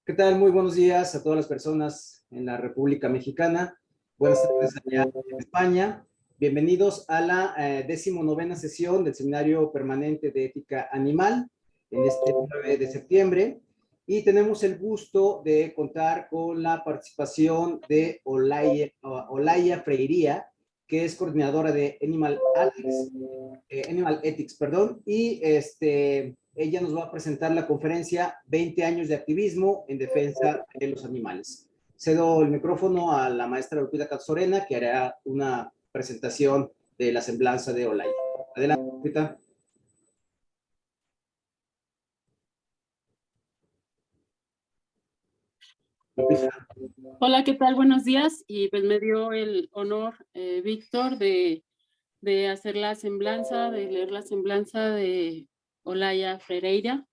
¿Qué tal? Muy buenos días a todas las personas en la República Mexicana. Buenas tardes allá en España. Bienvenidos a la 19ª sesión del Seminario Permanente de Ética Animal en este 9 de septiembre. Y tenemos el gusto de contar con la participación de Olaya Freiría, que es coordinadora de Animal Ethics, y ella nos va a presentar la conferencia 20 años de activismo en defensa de los animales. Cedo el micrófono a la maestra Lupita Catzorena, que hará una presentación de la semblanza de Olaya. Adelante, Lupita. Hola, ¿qué tal? Buenos días. Y pues me dio el honor, Víctor, de hacer la semblanza, de leer la semblanza de Olaya Freire.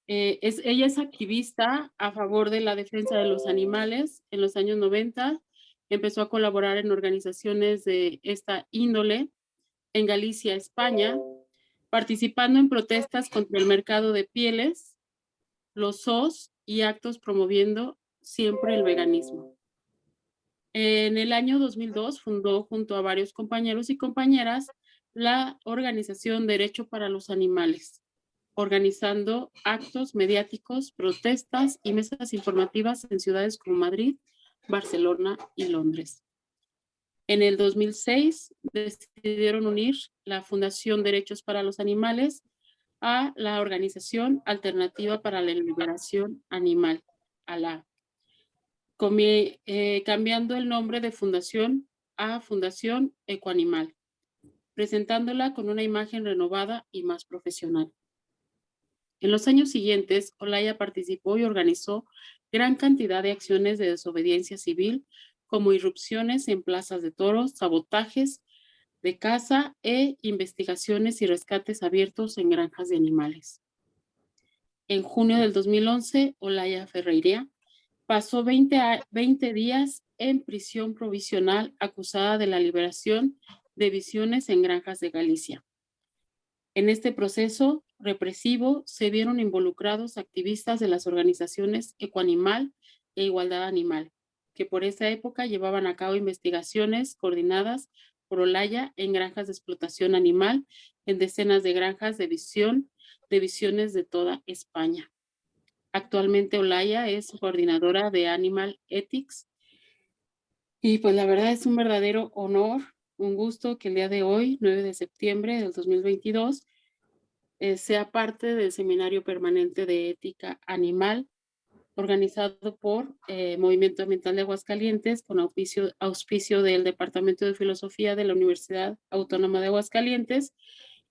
Ella es activista a favor de la defensa de los animales. En los años 90 empezó a colaborar en organizaciones de esta índole en Galicia, España, participando en protestas contra el mercado de pieles, los zoos y actos promoviendo siempre el veganismo. En el año 2002 fundó junto a varios compañeros y compañeras la organización Derecho para los Animales, organizando actos mediáticos, protestas y mesas informativas en ciudades como Madrid, Barcelona y Londres. En el 2006 decidieron unir la Fundación Derechos para los Animales a la Organización Alternativa para la Liberación Animal, ALA, cambiando el nombre de fundación a Fundación Ecoanimal, presentándola con una imagen renovada y más profesional. En los años siguientes, Olaya participó y organizó gran cantidad de acciones de desobediencia civil, como irrupciones en plazas de toros, sabotajes de caza e investigaciones y rescates abiertos en granjas de animales. En junio del 2011, Olaya Ferreira pasó 20 días en prisión provisional acusada de la liberación de visiones en granjas de Galicia. En este proceso represivo se vieron involucrados activistas de las organizaciones Ecoanimal e Igualdad Animal, que por esa época llevaban a cabo investigaciones coordinadas por Olaya en granjas de explotación animal, en decenas de granjas de visiones de toda España. Actualmente Olaya es coordinadora de Animal Ethics y pues la verdad es un verdadero honor, un gusto que el día de hoy, 9 de septiembre del 2022, sea parte del Seminario Permanente de Ética Animal organizado por Movimiento Ambiental de Aguascalientes con auspicio del Departamento de Filosofía de la Universidad Autónoma de Aguascalientes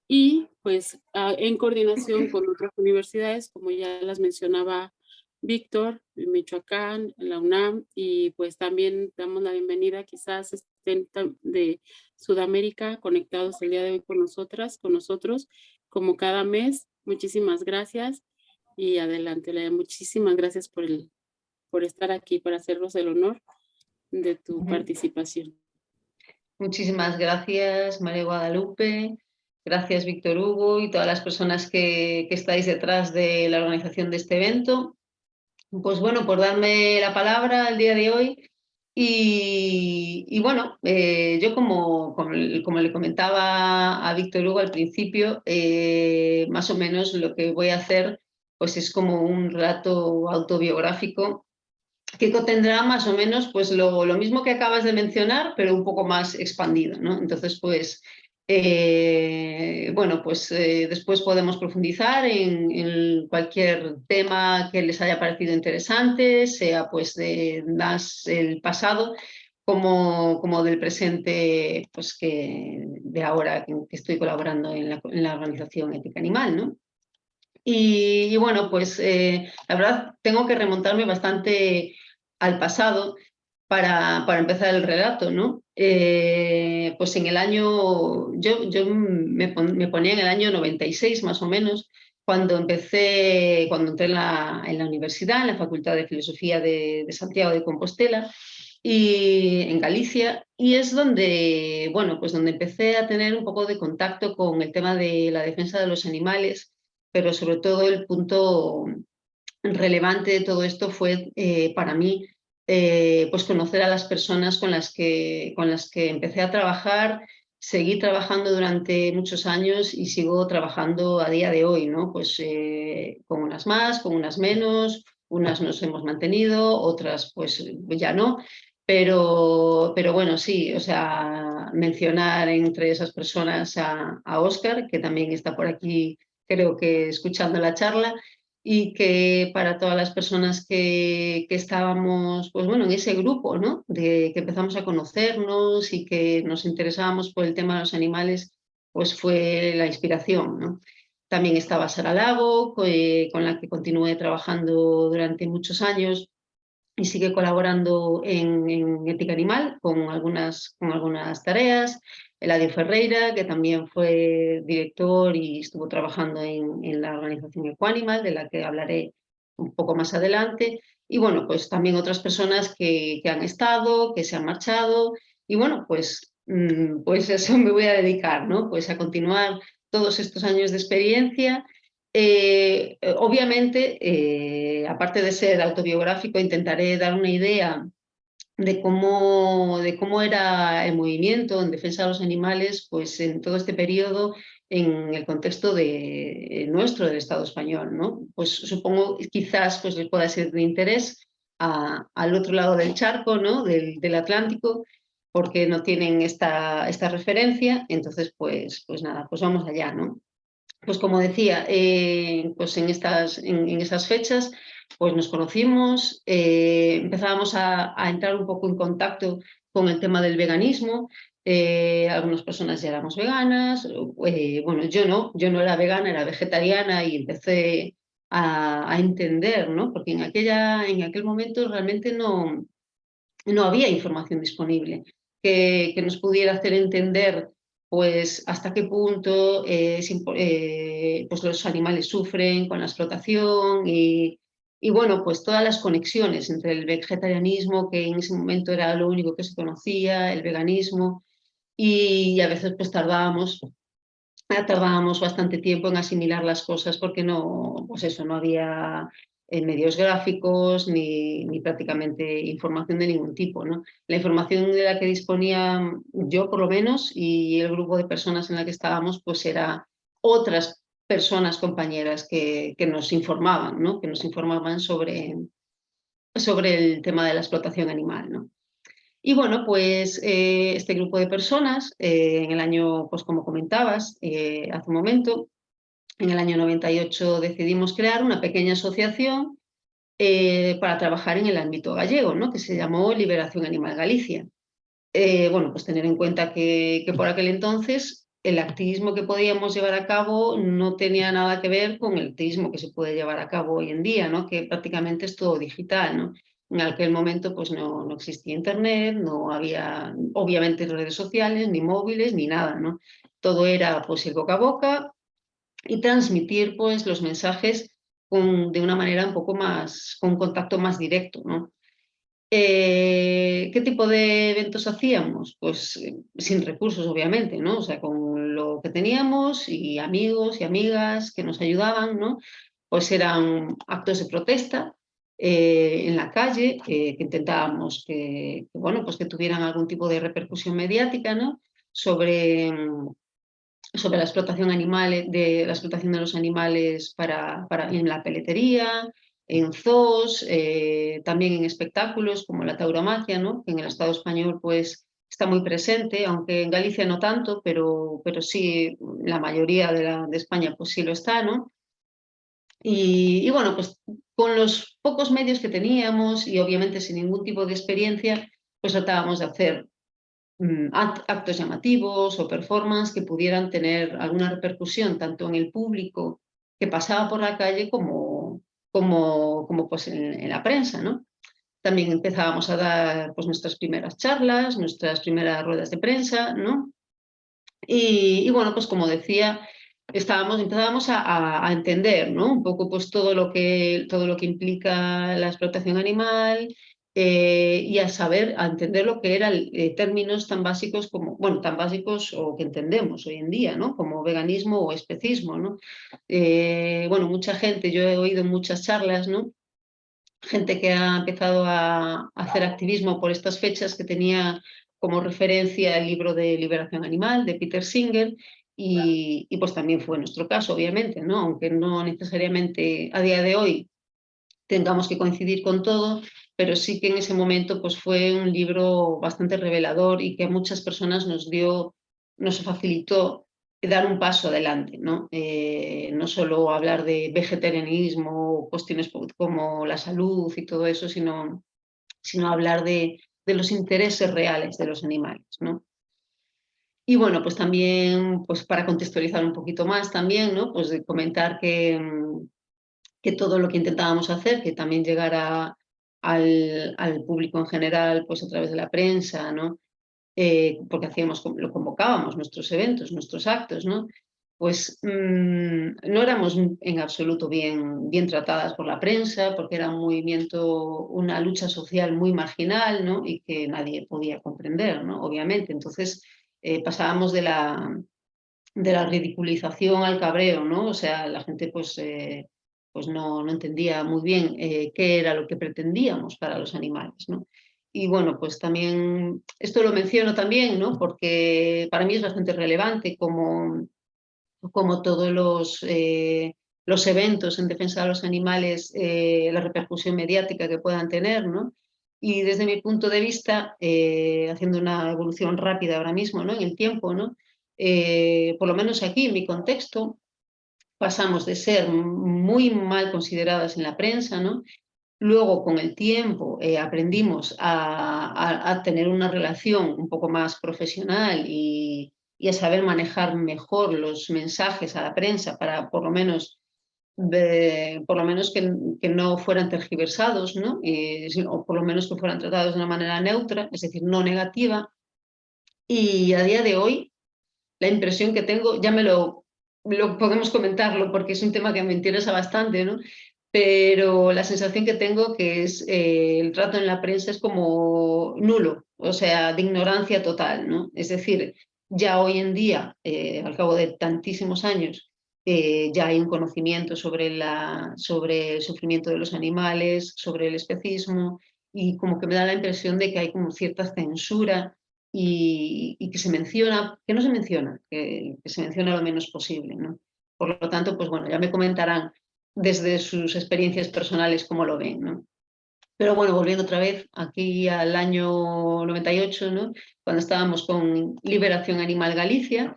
y pues en coordinación con otras universidades, como ya las mencionaba Víctor, en Michoacán, en la UNAM, y pues también damos la bienvenida, quizás estén de Sudamérica conectados el día de hoy con nosotros, como cada mes. Muchísimas gracias y adelante, Lea. Muchísimas gracias por estar aquí, para hacernos el honor de tu participación. Muchísimas gracias, María Guadalupe. Gracias, Víctor Hugo y todas las personas que estáis detrás de la organización de este evento. Pues bueno, por darme la palabra el día de hoy. Y bueno, yo como le comentaba a Víctor Hugo al principio, más o menos lo que voy a hacer pues es como un relato autobiográfico que contendrá más o menos pues lo mismo que acabas de mencionar, pero un poco más expandido, ¿no? Entonces, pues, bueno, pues después podemos profundizar en cualquier tema que les haya parecido interesante, sea pues más el pasado como del presente, pues que de ahora que estoy colaborando en la organización Ética Animal, ¿no? Y bueno, pues la verdad tengo que remontarme bastante al pasado para empezar el relato, ¿no? Pues en el año, yo me ponía en el año 96 más o menos, cuando entré en la universidad, en la Facultad de Filosofía de Santiago de Compostela, y en Galicia, y es donde, bueno, pues donde empecé a tener un poco de contacto con el tema de la defensa de los animales, pero sobre todo el punto relevante de todo esto fue para mí pues conocer a las personas con las que empecé a trabajar, seguí trabajando durante muchos años y sigo trabajando a día de hoy, ¿no? Pues con unas más, con unas menos, unas nos hemos mantenido, otras pues ya no, pero bueno, sí, o sea, mencionar entre esas personas a Óscar, que también está por aquí, creo que escuchando la charla, y que para todas las personas que estábamos, pues bueno, en ese grupo, ¿no? De que empezamos a conocernos y que nos interesábamos por el tema de los animales, pues fue la inspiración, ¿no? También estaba Sara Lago, con la que continué trabajando durante muchos años y sigue colaborando en Ética Animal con algunas tareas. Eladio Ferreira, que también fue director y estuvo trabajando en la organización Equanimal, de la que hablaré un poco más adelante. Y bueno, pues también otras personas que han estado, que se han marchado. Y bueno, pues eso me voy a dedicar, ¿no? Pues a continuar todos estos años de experiencia. Obviamente, aparte de ser autobiográfico, intentaré dar una idea de cómo era el movimiento en defensa de los animales, pues en todo este periodo, en el contexto nuestro del Estado español, ¿no? Pues supongo quizás pues les pueda ser de interés al otro lado del charco, ¿no? Del Atlántico, porque no tienen esta referencia. Entonces, pues nada, pues vamos allá, ¿no? Pues como decía, pues en esas fechas pues nos conocimos, empezábamos a entrar un poco en contacto con el tema del veganismo. Algunas personas ya éramos veganas, bueno, yo no era vegana, era vegetariana y empecé a entender, ¿no? Porque en aquel momento realmente no había información disponible que nos pudiera hacer entender pues hasta qué punto pues los animales sufren con la explotación y bueno, pues todas las conexiones entre el vegetarianismo, que en ese momento era lo único que se conocía, el veganismo, y a veces pues tardábamos bastante tiempo en asimilar las cosas porque pues eso, no había medios gráficos ni prácticamente información de ningún tipo, ¿no? La información de la que disponía yo, por lo menos, y el grupo de personas en la que estábamos, pues era otras personas compañeras que nos informaban, ¿no? Que nos informaban sobre el tema de la explotación animal, ¿no? Y bueno, pues este grupo de personas, en el año, pues como comentabas hace un momento, en el año 98 decidimos crear una pequeña asociación para trabajar en el ámbito gallego, ¿no? Que se llamó Liberación Animal Galicia. Bueno, pues tener en cuenta que por aquel entonces el activismo que podíamos llevar a cabo no tenía nada que ver con el activismo que se puede llevar a cabo hoy en día, ¿no? Que prácticamente es todo digital, ¿no? En aquel momento pues no existía internet, no había obviamente redes sociales, ni móviles, ni nada, ¿no? Todo era pues el boca a boca y transmitir pues los mensajes de una manera un poco más, con un contacto más directo, ¿no? ¿Qué tipo de eventos hacíamos? Pues sin recursos, obviamente, ¿no? O sea, con lo que teníamos y amigos y amigas que nos ayudaban, ¿no? Pues eran actos de protesta en la calle que intentábamos bueno, pues que tuvieran algún tipo de repercusión mediática, ¿no? Sobre la explotación de los animales en la peletería, en zoos, también en espectáculos como la tauromaquia, ¿no? Que en el Estado español pues está muy presente, aunque en Galicia no tanto, pero sí, la mayoría de España pues sí lo está, ¿no? Y bueno, pues con los pocos medios que teníamos y obviamente sin ningún tipo de experiencia, pues tratábamos de hacer actos llamativos o performance que pudieran tener alguna repercusión tanto en el público que pasaba por la calle como pues en la prensa, ¿no? También empezábamos a dar pues nuestras primeras charlas, nuestras primeras ruedas de prensa, ¿no? Y bueno, pues como decía, empezábamos a entender, ¿no? Un poco pues todo lo que implica la explotación animal, y a entender lo que eran términos tan básicos como, bueno, tan básicos o que entendemos hoy en día, ¿no? Como veganismo o especismo, ¿no? Bueno, mucha gente, yo he oído muchas charlas, ¿no? Gente que ha empezado a hacer activismo por estas fechas, que tenía como referencia el libro de Liberación Animal de Peter Singer, y pues también fue nuestro caso, obviamente, ¿no? Aunque no necesariamente a día de hoy tengamos que coincidir con todo, pero sí que en ese momento pues fue un libro bastante revelador y que a muchas personas nos facilitó dar un paso adelante, ¿no? No solo hablar de vegetarianismo, cuestiones como la salud y todo eso, sino hablar de los intereses reales de los animales, ¿no? Y bueno, pues también, pues para contextualizar un poquito más también, ¿no? Pues de comentar que todo lo que intentábamos hacer, que también llegara al público en general, pues a través de la prensa, ¿no? Porque lo convocábamos, nuestros eventos, nuestros actos, ¿no? Pues no éramos en absoluto bien tratadas por la prensa, porque era un movimiento, una lucha social muy marginal, ¿no? Y que nadie podía comprender, ¿no? Obviamente. Entonces pasábamos de la ridiculización al cabreo, ¿no? O sea, la gente pues no entendía muy bien qué era lo que pretendíamos para los animales, ¿no? Y bueno, pues también, esto lo menciono también, ¿no? Porque para mí es bastante relevante como todos los eventos en defensa de los animales, la repercusión mediática que puedan tener, ¿no? Y desde mi punto de vista, haciendo una evolución rápida ahora mismo, ¿no? En el tiempo, ¿no? Por lo menos aquí, en mi contexto, pasamos de ser muy mal consideradas en la prensa, ¿no? Luego, con el tiempo, aprendimos a tener una relación un poco más profesional y a saber manejar mejor los mensajes a la prensa para por lo menos que no fueran tergiversados, ¿no? O por lo menos que fueran tratados de una manera neutra, es decir, no negativa. Y a día de hoy, la impresión que tengo, ya lo podemos comentarlo porque es un tema que me interesa bastante, ¿no? Pero la sensación que tengo que es el trato en la prensa es como nulo, o sea, de ignorancia total, ¿no? Es decir, ya hoy en día, al cabo de tantísimos años, ya hay un conocimiento sobre el sufrimiento de los animales, sobre el especismo, y como que me da la impresión de que hay como cierta censura y que no se menciona, que se menciona lo menos posible, ¿no? Por lo tanto, pues bueno, ya me comentarán desde sus experiencias personales cómo lo ven, ¿no? Pero bueno, volviendo otra vez aquí al año 98, ¿no? Cuando estábamos con Liberación Animal Galicia,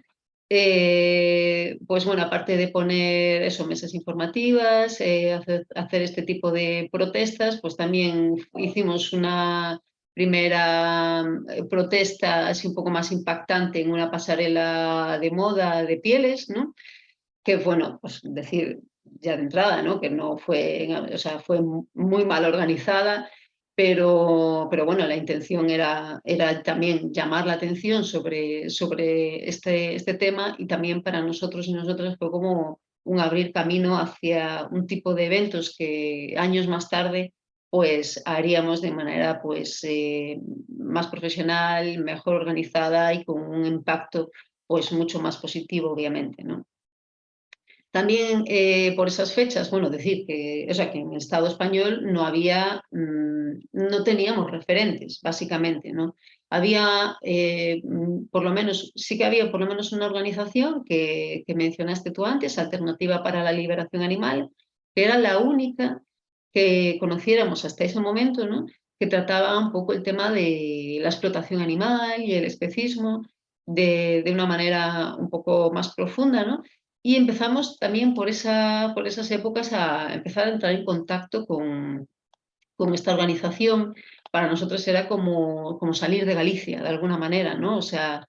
pues bueno, aparte de poner eso, mesas informativas, hacer este tipo de protestas, pues también hicimos una primera protesta así un poco más impactante en una pasarela de moda de pieles, ¿no? Que bueno, pues decir ya de entrada, ¿no? Que no fue, o sea, fue muy mal organizada, pero bueno, la intención era también llamar la atención sobre este tema, y también para nosotros y nosotras fue como un abrir camino hacia un tipo de eventos que años más tarde pues haríamos de manera pues más profesional, mejor organizada y con un impacto pues mucho más positivo, obviamente, ¿no? También por esas fechas, bueno, decir que, o sea, que en el Estado español no teníamos referentes, básicamente, ¿no? Había, por lo menos, sí que había por lo menos una organización que mencionaste tú antes, Alternativa para la Liberación Animal, que era la única que conociéramos hasta ese momento, ¿no? Que trataba un poco el tema de la explotación animal y el especismo de una manera un poco más profunda, ¿no? Y empezamos también por esas épocas a empezar a entrar en contacto con esta organización. Para nosotros era como salir de Galicia, de alguna manera, ¿no? O sea,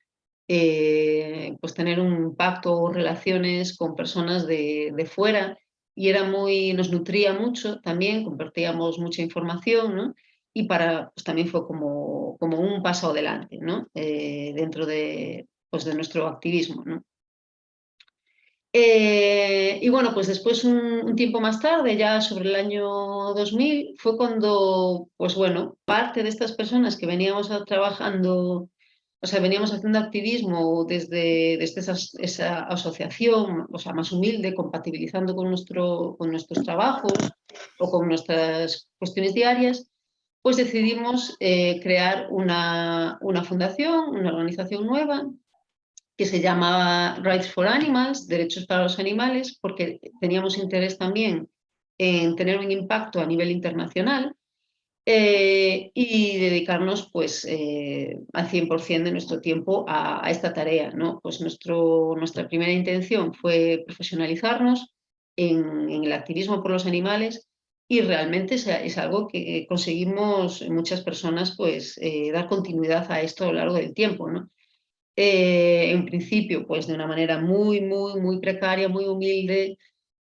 pues tener un pacto o relaciones con personas de fuera, y nos nutría mucho también, compartíamos mucha información, ¿no? Y pues también fue como un paso adelante, ¿no? Dentro pues de nuestro activismo, ¿no? Y bueno, pues después un tiempo más tarde, ya sobre el año 2000, fue cuando, pues bueno, parte de estas personas que veníamos trabajando, o sea, veníamos haciendo activismo desde esa asociación, o sea, más humilde, compatibilizando con nuestros trabajos o con nuestras cuestiones diarias, pues decidimos crear una fundación, una organización nueva, que se llamaba Rights for Animals, Derechos para los Animales, porque teníamos interés también en tener un impacto a nivel internacional y dedicarnos pues al 100% de nuestro tiempo a esta tarea, ¿no? Pues nuestra primera intención fue profesionalizarnos en el activismo por los animales y realmente es algo que conseguimos muchas personas pues dar continuidad a esto a lo largo del tiempo, ¿no? En principio, pues de una manera muy precaria, muy humilde,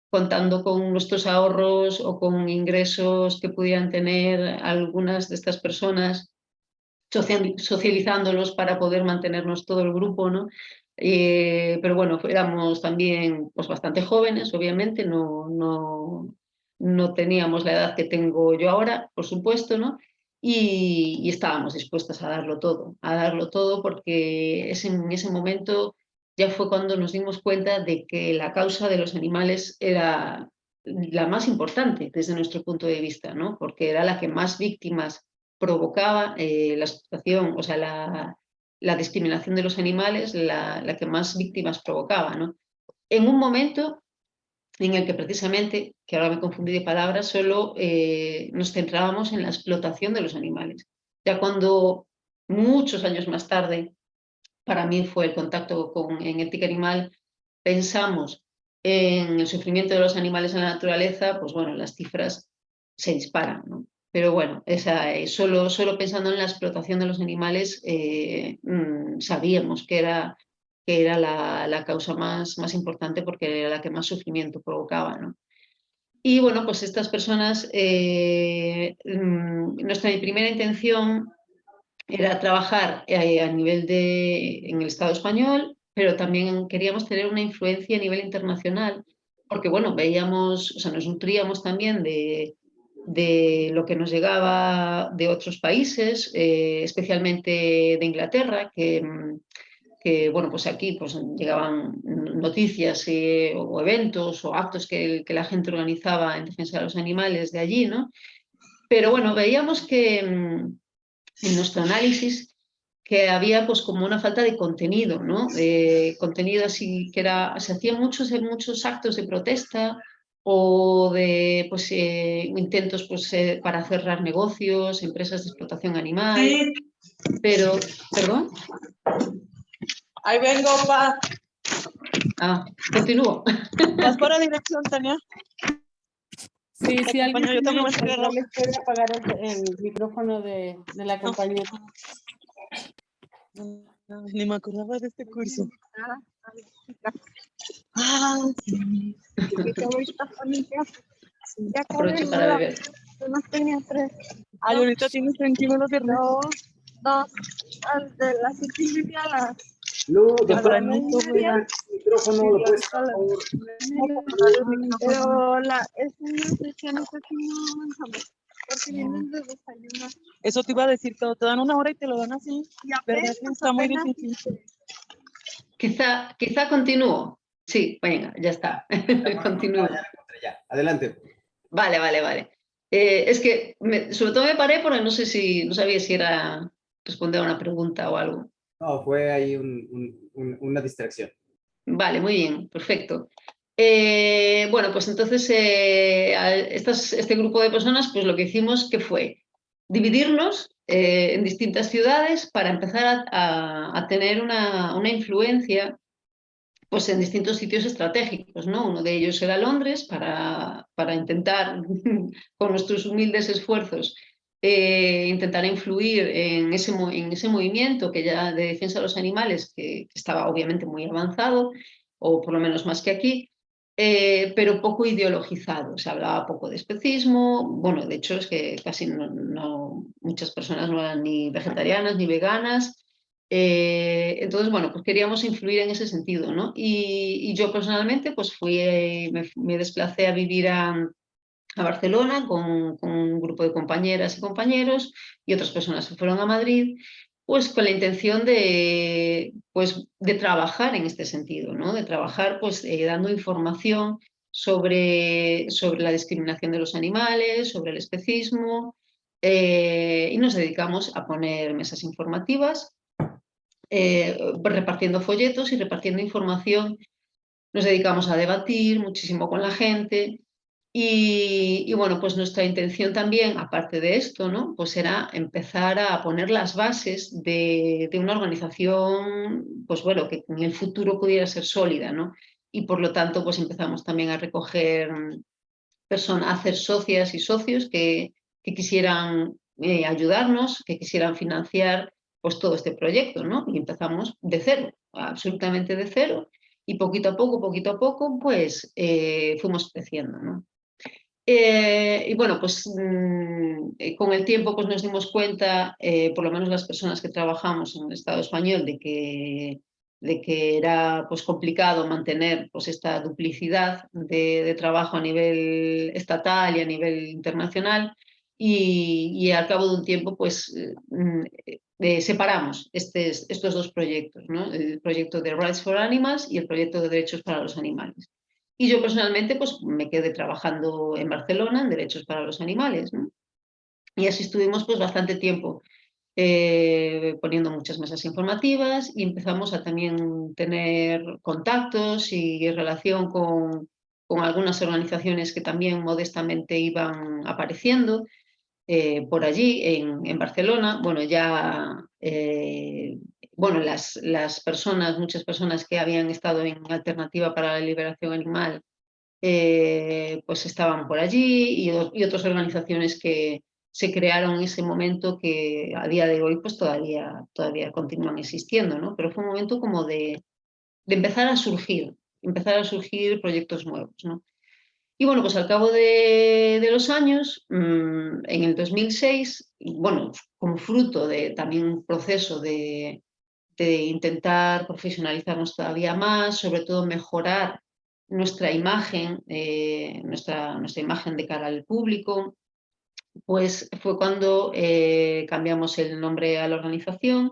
contando con nuestros ahorros o con ingresos que pudieran tener algunas de estas personas, socializándolos para poder mantenernos todo el grupo, ¿no? Pero bueno, éramos también pues, bastante jóvenes, obviamente, no teníamos la edad que tengo yo ahora, por supuesto, ¿no? Y estábamos dispuestas a darlo todo porque en ese momento ya fue cuando nos dimos cuenta de que la causa de los animales era la más importante desde nuestro punto de vista, ¿no? Porque era la que más víctimas provocaba la explotación, o sea, la discriminación de los animales, la que más víctimas provocaba, ¿no? En un momento en el que precisamente, que ahora me confundí de palabras, solo nos centrábamos en la explotación de los animales. Ya cuando muchos años más tarde, para mí fue el contacto en ética animal, pensamos en el sufrimiento de los animales en la naturaleza, pues bueno, las cifras se disparan, ¿no? Pero bueno, solo pensando en la explotación de los animales, sabíamos que era la causa más importante porque era la que más sufrimiento provocaba, ¿no? Y bueno, pues estas personas, nuestra primera intención era trabajar a nivel en el Estado español, pero también queríamos tener una influencia a nivel internacional, porque bueno, veíamos, o sea, nos nutríamos también de lo que nos llegaba de otros países, especialmente de Inglaterra, que bueno, pues aquí pues, llegaban noticias o eventos o actos que la gente organizaba en defensa de los animales de allí, ¿no? Pero bueno, veíamos que en nuestro análisis que había pues como una falta de contenido, ¿no? Contenido así que se hacían muchos actos de protesta o de pues, intentos pues, para cerrar negocios, empresas de explotación animal, sí. Pero, ¿perdón? Ahí vengo, pa. Continúo. ¿Vas por la dirección, Tania? Sí, alguien yo también les puede apagar el micrófono de la compañera. Ni me acordaba de este curso. Sí. Aprovecho para beber. Ahorita tienes 31 viernes. Dos, de las 7:30 a las... Lu, doctora, el micrófono lo puedes, por favor. Pero es una sesión hasta que no avanzamos, porque vienen de desayunar. Eso te iba a decir, te dan una hora y te lo dan así. ¿Verdad que está muy difícil? Quizá continúo. Sí, venga, ya está. Continúo. Ya. Adelante. Vale. Es que sobre todo me paré porque no sabía si era responder a una pregunta o algo. No, fue ahí una distracción. Vale, muy bien, perfecto. Bueno, pues entonces este grupo de personas, pues lo que hicimos que fue dividirnos en distintas ciudades para empezar a tener una influencia pues en distintos sitios estratégicos, ¿no? Uno de ellos era Londres para intentar, con nuestros humildes esfuerzos, intentar influir en ese movimiento que ya de defensa de los animales, que estaba obviamente muy avanzado, o por lo menos más que aquí, pero poco ideologizado. Se hablaba poco de especismo, bueno, de hecho es que casi muchas personas no eran ni vegetarianas ni veganas, Entonces, bueno, pues queríamos influir en ese sentido, ¿no? Y yo personalmente pues me desplacé a vivir a Barcelona con un grupo de compañeras y compañeros y otras personas que fueron a Madrid, pues con la intención pues, de trabajar en este sentido, ¿no? De trabajar pues dando información sobre la discriminación de los animales, sobre el especismo, y nos dedicamos a poner mesas informativas, repartiendo folletos y repartiendo información. Nos dedicamos a debatir muchísimo con la gente y bueno, pues nuestra intención también, aparte de esto, ¿no? Pues era empezar a poner las bases de una organización, pues bueno, que en el futuro pudiera ser sólida, ¿no? Y por lo tanto, pues empezamos también a recoger personas, a hacer socias y socios que quisieran ayudarnos, que quisieran financiar pues todo este proyecto, ¿no? Y empezamos de cero, absolutamente de cero, y poquito a poco, pues fuimos creciendo, ¿no? Y bueno, pues con el tiempo pues nos dimos cuenta, por lo menos las personas que trabajamos en el Estado español, de que era pues complicado mantener pues esta duplicidad de trabajo a nivel estatal y a nivel internacional, y al cabo de un tiempo pues separamos estos dos proyectos, ¿no? El proyecto de Rights for Animals y el proyecto de Derechos para los Animales. Y yo personalmente pues me quedé trabajando en Barcelona en Derechos para los Animales, ¿no? Y así estuvimos pues bastante tiempo poniendo muchas mesas informativas, y empezamos a también tener contactos y relación con algunas organizaciones que también modestamente iban apareciendo por allí en Barcelona. Bueno, ya bueno, las personas, muchas personas que habían estado en Alternativa para la Liberación Animal, pues estaban por allí, y otras organizaciones que se crearon en ese momento, que a día de hoy pues todavía continúan existiendo, ¿no? Pero fue un momento como de empezar a surgir proyectos nuevos, ¿no? Y bueno, pues al cabo de los años, en el 2006, bueno, como fruto de también un proceso de intentar profesionalizarnos todavía más, sobre todo mejorar nuestra imagen, nuestra imagen de cara al público, pues fue cuando cambiamos el nombre a la organización.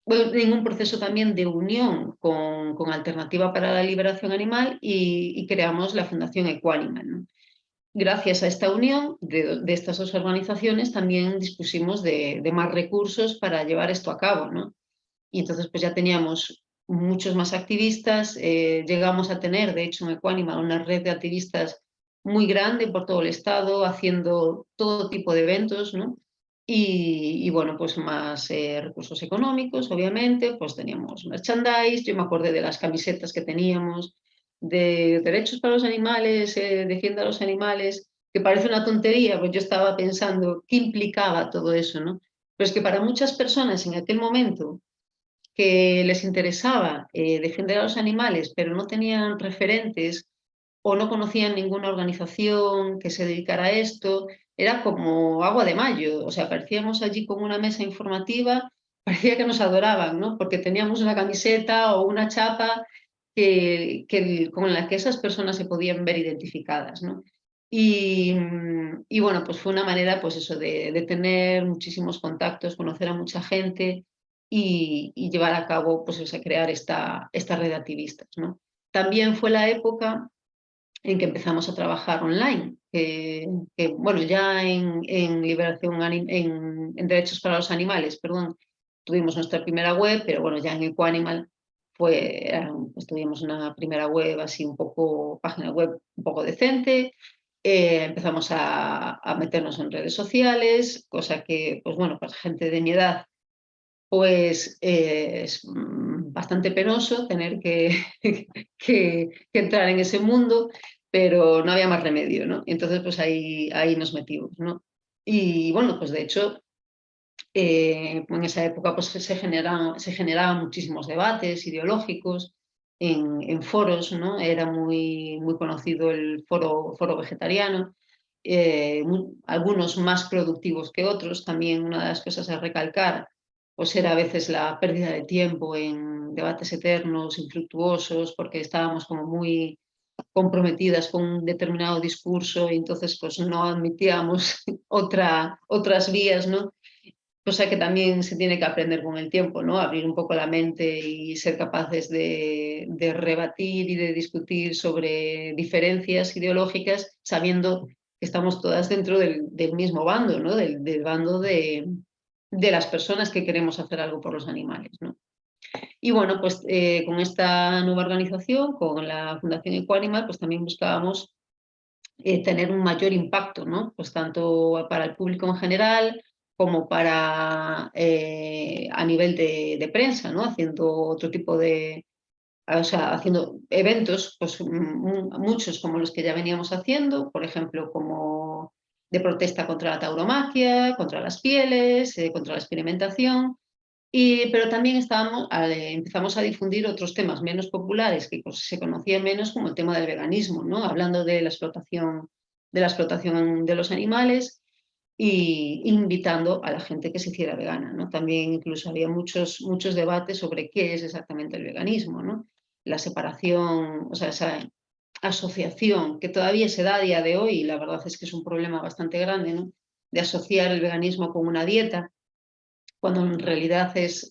Bueno, en un proceso también de unión con Alternativa para la Liberación Animal, y creamos la Fundación Equanimal, ¿no? Gracias a esta unión de estas dos organizaciones también dispusimos de más recursos para llevar esto a cabo, ¿no? Y entonces pues ya teníamos muchos más activistas, llegamos a tener, de hecho, en Equanimal una red de activistas muy grande por todo el estado, haciendo todo tipo de eventos, ¿no? Y bueno, pues más recursos económicos, obviamente, pues teníamos merchandise. Yo me acordé de las camisetas que teníamos, de Derechos para los Animales, Defienda a los Animales, que parece una tontería, pues yo estaba pensando qué implicaba todo eso, ¿no? Pero es que para muchas personas en aquel momento que les interesaba defender a los animales, pero no tenían referentes o no conocían ninguna organización que se dedicara a esto, era como agua de mayo. O sea, aparecíamos allí con una mesa informativa, parecía que nos adoraban, ¿no? Porque teníamos una camiseta o una chapa con la que esas personas se podían ver identificadas, ¿no? Y bueno, pues fue una manera, pues eso, de tener muchísimos contactos, conocer a mucha gente y llevar a cabo, pues eso, crear esta red de activistas, ¿no? También fue la época en que empezamos a trabajar online, bueno, ya en liberación, en Derechos para los Animales, perdón, tuvimos nuestra primera web, pero bueno, ya en Equanimal pues tuvimos una primera web así página web un poco decente. Empezamos a meternos en redes sociales, cosa que, pues bueno, para gente de mi edad, pues es bastante penoso tener que entrar en ese mundo, pero no había más remedio, ¿no? Y entonces pues ahí nos metimos, ¿no? Y bueno, pues de hecho en esa época pues se generaban muchísimos debates ideológicos en foros, ¿no? Era muy conocido el foro vegetariano, algunos más productivos que otros. También una de las cosas a recalcar, pues era a veces la pérdida de tiempo en debates eternos, infructuosos, porque estábamos como muy comprometidas con un determinado discurso y entonces pues no admitíamos otras vías, ¿no? Cosa que también se tiene que aprender con el tiempo, ¿no? Abrir un poco la mente y ser capaces de rebatir y de discutir sobre diferencias ideológicas, sabiendo que estamos todas dentro del mismo bando, ¿no? Del bando de las personas que queremos hacer algo por los animales, ¿no? Y bueno, pues con esta nueva organización, con la Fundación Equanimal, pues también buscábamos tener un mayor impacto, ¿no? Pues tanto para el público en general como para a nivel de prensa, ¿no? Haciendo otro tipo de, o sea, haciendo eventos, pues muchos como los que ya veníamos haciendo, por ejemplo, como de protesta contra la tauromaquia, contra las pieles, contra la experimentación. Pero también empezamos a difundir otros temas menos populares que se conocían menos, como el tema del veganismo, ¿no? Hablando de la explotación de los animales y invitando a la gente que se hiciera vegana, ¿no? También incluso había muchos debates sobre qué es exactamente el veganismo, ¿no? La separación, o sea, esa asociación que todavía se da a día de hoy, y la verdad es que es un problema bastante grande, ¿no? De asociar el veganismo con una dieta, cuando en realidad es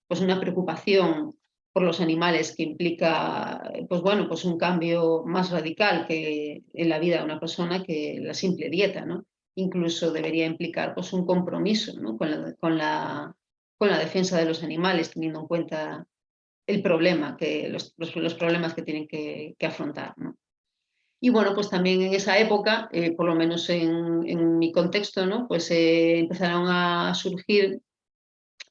pues una preocupación por los animales que implica pues bueno, pues un cambio más radical que en la vida de una persona que la simple dieta, ¿no? Incluso debería implicar pues un compromiso, ¿no? con la defensa de los animales, teniendo en cuenta el problema los problemas que tienen que afrontar, ¿no? Y bueno, pues también en esa época, por lo menos en mi contexto, ¿no? Pues empezaron a surgir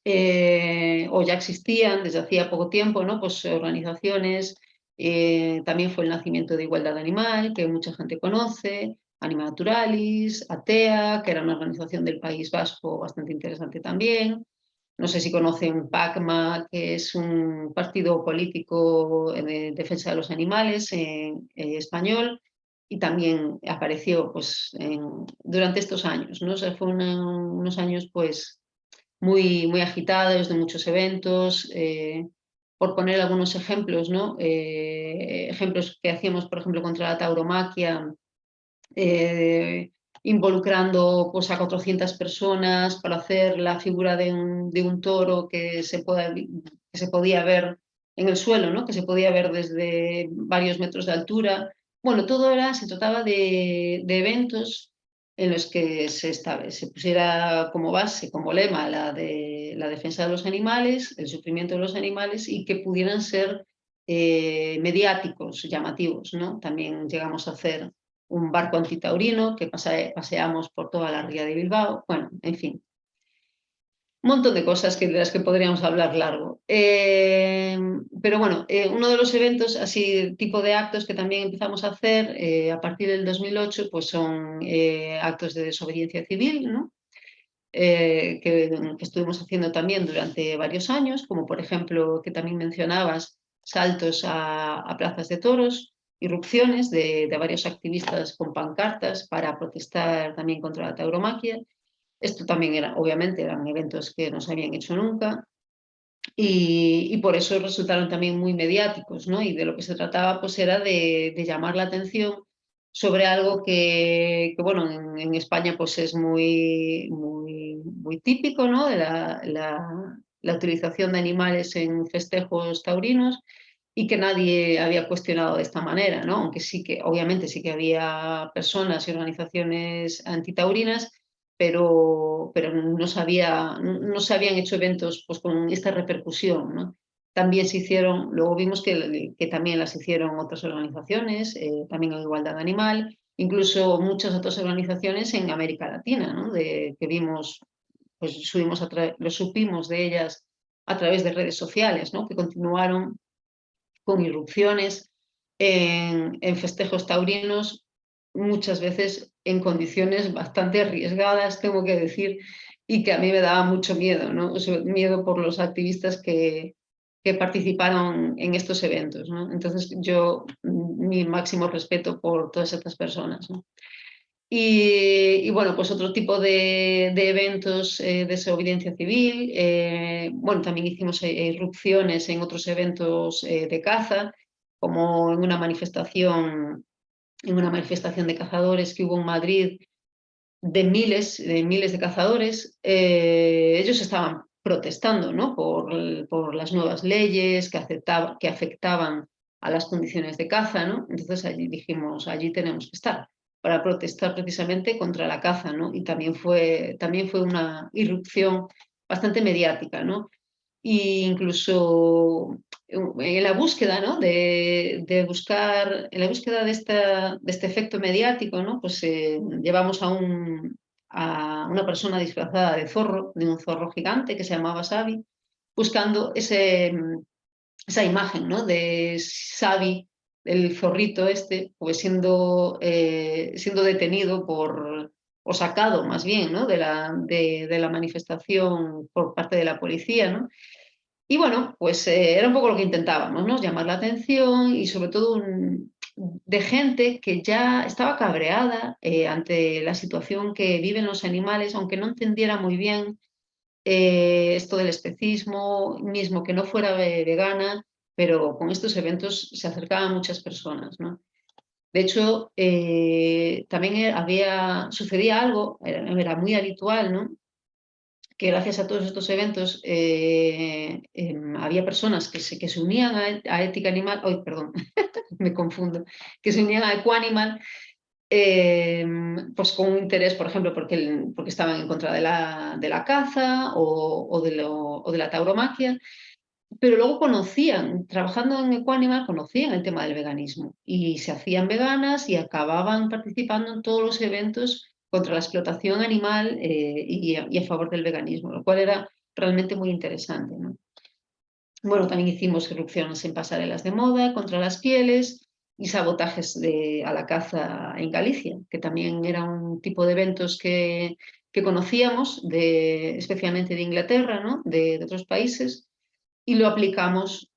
o ya existían desde hacía poco tiempo, ¿no? Pues organizaciones, también fue el nacimiento de Igualdad Animal, que mucha gente conoce, Anima Naturalis, ATEA, que era una organización del País Vasco bastante interesante también. No sé si conocen PACMA, que es un partido político de defensa de los animales español, y también apareció pues, durante estos años, ¿no? O sea, fueron unos años pues muy agitados, de muchos eventos. Por poner algunos ejemplos, ¿no? Ejemplos que hacíamos, por ejemplo, contra la tauromaquia, involucrando pues, a 400 personas para hacer la figura de un toro que se podía ver en el suelo, ¿no? Que se podía ver desde varios metros de altura. Bueno, se trataba de eventos en los que se pusiera como base, como lema, la defensa de los animales, el sufrimiento de los animales, y que pudieran ser mediáticos, llamativos, ¿no? También llegamos a hacer un barco antitaurino que paseamos por toda la ría de Bilbao. Bueno, en fin, un montón de cosas de las que podríamos hablar largo. Pero bueno, uno de los eventos, así tipo de actos que también empezamos a hacer a partir del 2008, pues son actos de desobediencia civil, ¿no? Que estuvimos haciendo también durante varios años, como por ejemplo, que también mencionabas, saltos a plazas de toros, irrupciones de varios activistas con pancartas para protestar también contra la tauromaquia. Esto también obviamente eran eventos que no se habían hecho nunca y por eso resultaron también muy mediáticos, ¿no? Y de lo que se trataba pues era de llamar la atención sobre algo que bueno, en España pues es muy típico, ¿no? De la utilización de animales en festejos taurinos, y que nadie había cuestionado de esta manera, ¿no? Aunque obviamente sí que había personas y organizaciones antitaurinas, pero no se habían hecho eventos pues, con esta repercusión, ¿no? También se hicieron, luego vimos que también las hicieron otras organizaciones, también en Igualdad Animal, incluso muchas otras organizaciones en América Latina, ¿no? Que vimos, pues lo supimos de ellas a través de redes sociales, ¿no? Que continuaron con irrupciones en festejos taurinos, muchas veces en condiciones bastante arriesgadas, tengo que decir, y que a mí me daba mucho miedo, ¿no? O sea, miedo por los activistas que participaron en estos eventos, ¿no? Entonces mi máximo respeto por todas estas personas, ¿no? Y bueno, pues otro tipo de eventos de desobediencia civil. Bueno, también hicimos irrupciones en otros eventos de caza, como en una manifestación de cazadores que hubo en Madrid de miles de cazadores. Ellos estaban protestando, ¿no? por las nuevas leyes que afectaban a las condiciones de caza, ¿no? Entonces allí dijimos, allí tenemos que estar para protestar precisamente contra la caza, ¿no? Y también fue una irrupción bastante mediática, ¿no? E incluso en la búsqueda, ¿no? de buscar, en la búsqueda de este efecto mediático, ¿no? Pues llevamos a una persona disfrazada de zorro, de un zorro gigante que se llamaba Xavi, buscando esa imagen, ¿no? De Xavi, el zorrito este, pues siendo detenido o sacado más bien, ¿no? de la manifestación por parte de la policía, ¿no? Y bueno, pues era un poco lo que intentábamos, ¿no? Llamar la atención y sobre todo de gente que ya estaba cabreada ante la situación que viven los animales, aunque no entendiera muy bien esto del especismo, mismo que no fuera vegana, pero con estos eventos se acercaban muchas personas, ¿no? De hecho, también sucedía algo, era muy habitual, ¿no? Que gracias a todos estos eventos había personas que se unían a Ética Animal, hoy perdón, me confundo, que se unían a Equanimal, pues con un interés, por ejemplo, porque estaban en contra de la caza o de la tauromaquia, pero luego trabajando en Equanimal, conocían el tema del veganismo y se hacían veganas y acababan participando en todos los eventos contra la explotación animal y a favor del veganismo, lo cual era realmente muy interesante, ¿no? Bueno, también hicimos irrupciones en pasarelas de moda contra las pieles y sabotajes a la caza en Galicia, que también era un tipo de eventos que conocíamos, especialmente de Inglaterra, ¿no? de otros países, y lo aplicamos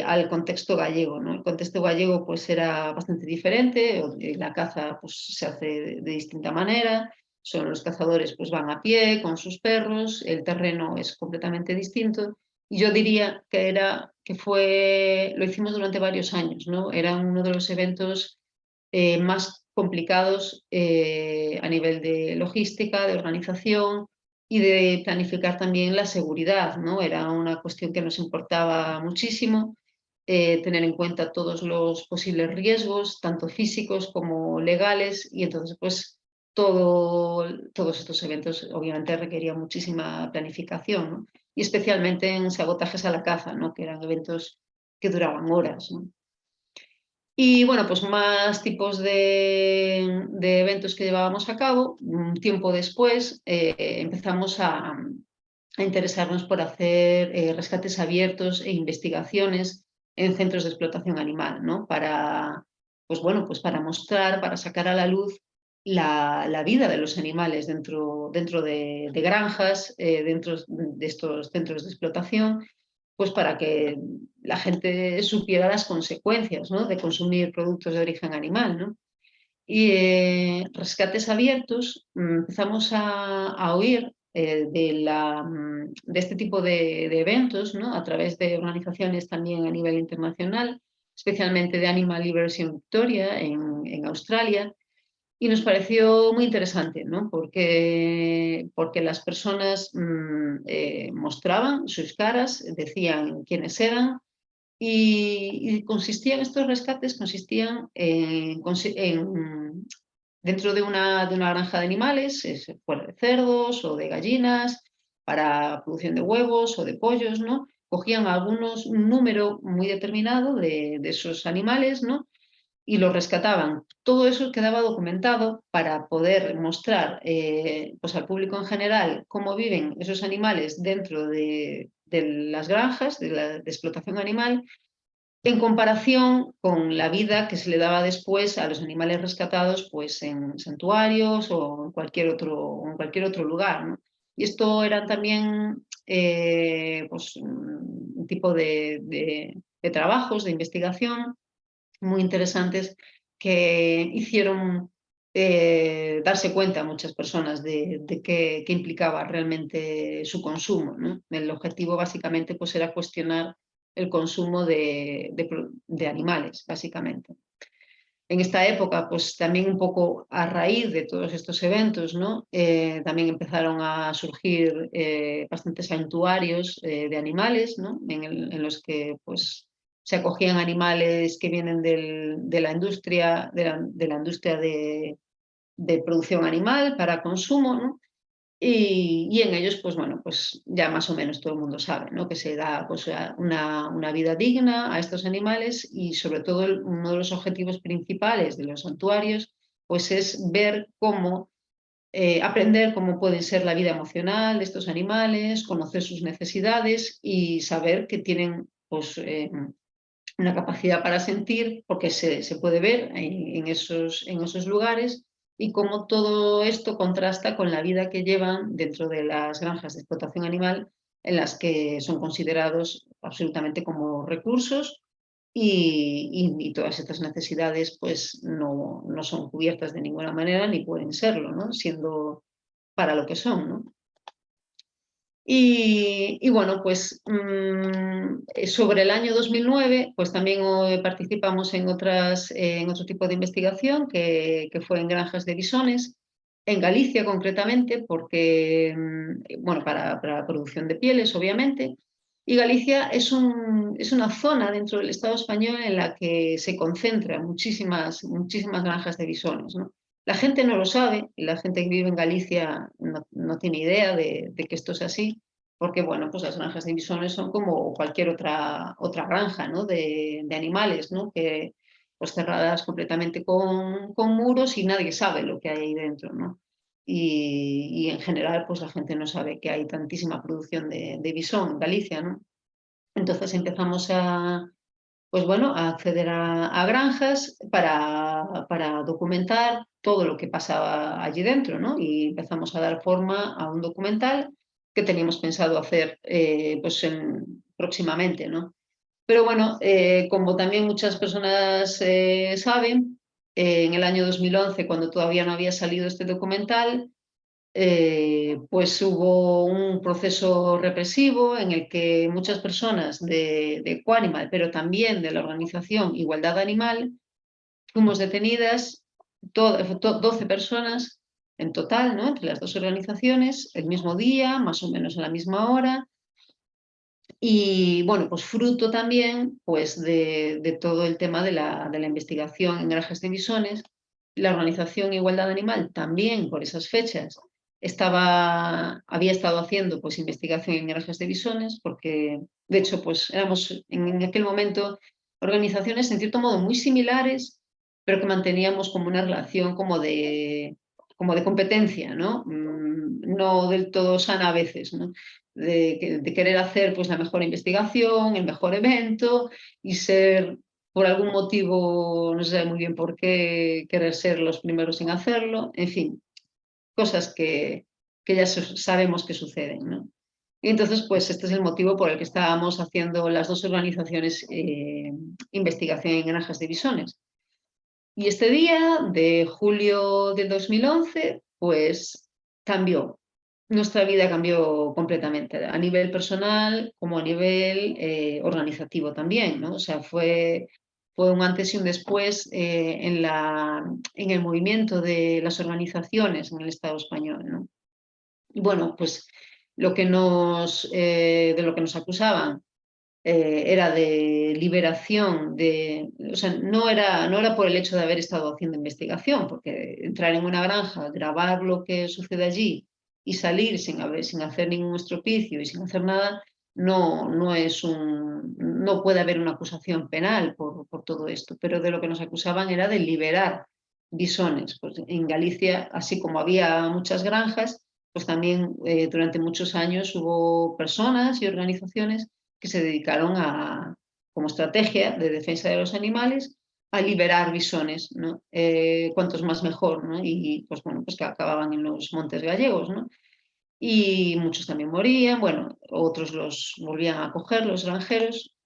al contexto gallego, ¿no? El contexto gallego pues era bastante diferente, la caza pues se hace de distinta manera, los cazadores pues van a pie con sus perros, el terreno es completamente distinto y yo diría lo hicimos durante varios años, ¿no? Era uno de los eventos más complicados a nivel de logística, de organización y de planificar también la seguridad, ¿no? Era una cuestión que nos importaba muchísimo, tener en cuenta todos los posibles riesgos, tanto físicos como legales, y entonces pues todos estos eventos obviamente requerían muchísima planificación, ¿no? Y especialmente en sabotajes a la caza, ¿no? Que eran eventos que duraban horas, ¿no? Y bueno, pues más tipos de eventos que llevábamos a cabo. Un tiempo después empezamos a interesarnos por hacer rescates abiertos e investigaciones en centros de explotación animal, ¿no? Pues para mostrar, para sacar a la luz la vida de los animales dentro de granjas, dentro de estos centros de explotación, pues para que la gente supiera las consecuencias, ¿no? de consumir productos de origen animal, ¿no? Y rescates abiertos, empezamos a oír de este tipo de eventos, ¿no? A través de organizaciones también a nivel internacional, especialmente de Animal Liberation Victoria en Australia, y nos pareció muy interesante, ¿no? Porque las personas mostraban sus caras, decían quiénes eran y estos rescates consistían dentro de una granja de animales, fuera de cerdos o de gallinas, para producción de huevos o de pollos, ¿no? Cogían un número muy determinado de esos animales, ¿no? Y lo rescataban. Todo eso quedaba documentado para poder mostrar pues al público en general cómo viven esos animales dentro de las granjas de explotación animal en comparación con la vida que se le daba después a los animales rescatados pues, en santuarios o en cualquier otro lugar, ¿no? Y esto era también pues, un tipo de trabajos, de investigación muy interesantes que hicieron darse cuenta a muchas personas de qué implicaba realmente su consumo, ¿no? El objetivo básicamente pues, era cuestionar el consumo de animales, básicamente. En esta época, pues también un poco a raíz de todos estos eventos, ¿no? También empezaron a surgir bastantes santuarios de animales, ¿no? En los que pues, se acogían animales que vienen de la industria, de producción animal para consumo, ¿no? Y en ellos, pues bueno, pues ya más o menos todo el mundo sabe, ¿no? Que se da pues, una vida digna a estos animales y sobre todo uno de los objetivos principales de los santuarios pues es ver cómo, aprender cómo puede ser la vida emocional de estos animales, conocer sus necesidades y saber que tienen pues, una capacidad para sentir, porque se puede ver en esos lugares, y cómo todo esto contrasta con la vida que llevan dentro de las granjas de explotación animal, en las que son considerados absolutamente como recursos y todas estas necesidades pues no son cubiertas de ninguna manera ni pueden serlo, ¿no? Siendo para lo que son, ¿no? Y bueno, pues sobre el año 2009, pues también participamos en otro tipo de investigación que fue en granjas de bisones, en Galicia concretamente, porque, bueno, para producción de pieles, obviamente, y Galicia es una zona dentro del Estado español en la que se concentran muchísimas granjas de bisones, ¿no? La gente no lo sabe, y la gente que vive en Galicia no tiene idea de que esto es así, porque bueno, pues las granjas de bisones son como cualquier otra granja, ¿no? de animales, ¿no? Que, pues cerradas completamente con muros y nadie sabe lo que hay ahí dentro, ¿no? Y en general, pues la gente no sabe que hay tantísima producción de bisón en Galicia, ¿no? Entonces empezamos pues bueno, a acceder a granjas para documentar todo lo que pasaba allí dentro, ¿no? Y empezamos a dar forma a un documental que teníamos pensado hacer pues próximamente, ¿no? Pero bueno, como también muchas personas saben, en el año 2011, cuando todavía no había salido este documental, pues hubo un proceso represivo en el que muchas personas de Equanimal, pero también de la organización Igualdad Animal, fuimos detenidas, 12 personas en total, ¿no? Entre las dos organizaciones, el mismo día, más o menos a la misma hora. Y bueno, pues fruto también pues, de todo el tema de la investigación en granjas de bisones, la organización Igualdad Animal también por esas fechas había estado haciendo pues, investigación en granjas de bisones, porque de hecho pues, éramos en aquel momento organizaciones en cierto modo muy similares, pero que manteníamos como una relación como de competencia, ¿no? No del todo sana a veces, ¿no? De querer hacer pues, la mejor investigación, el mejor evento y ser, por algún motivo, no sé muy bien por qué, querer ser los primeros en hacerlo, en fin, cosas que ya sabemos que suceden, ¿no? Y entonces, pues este es el motivo por el que estábamos haciendo las dos organizaciones investigación en granjas de bisones. Y este día de julio del 2011, pues cambió. Nuestra vida cambió completamente, a nivel personal como a nivel organizativo también, ¿no? O sea, fue un antes y un después en el movimiento de las organizaciones en el Estado español, ¿no? Y bueno, pues de lo que nos acusaban era de liberación, o sea, no era por el hecho de haber estado haciendo investigación, porque entrar en una granja, grabar lo que sucede allí y salir sin hacer ningún estropicio y sin hacer nada, no puede haber una acusación penal por todo esto, pero de lo que nos acusaban era de liberar bisones. Pues en Galicia, así como había muchas granjas, pues también durante muchos años hubo personas y organizaciones que se dedicaron como estrategia de defensa de los animales, a liberar bisones, ¿no? Cuantos más mejor, ¿no? Y pues bueno, pues que acababan en los montes gallegos, ¿no? Y muchos también morían, bueno, otros los volvían a coger, los granjeros,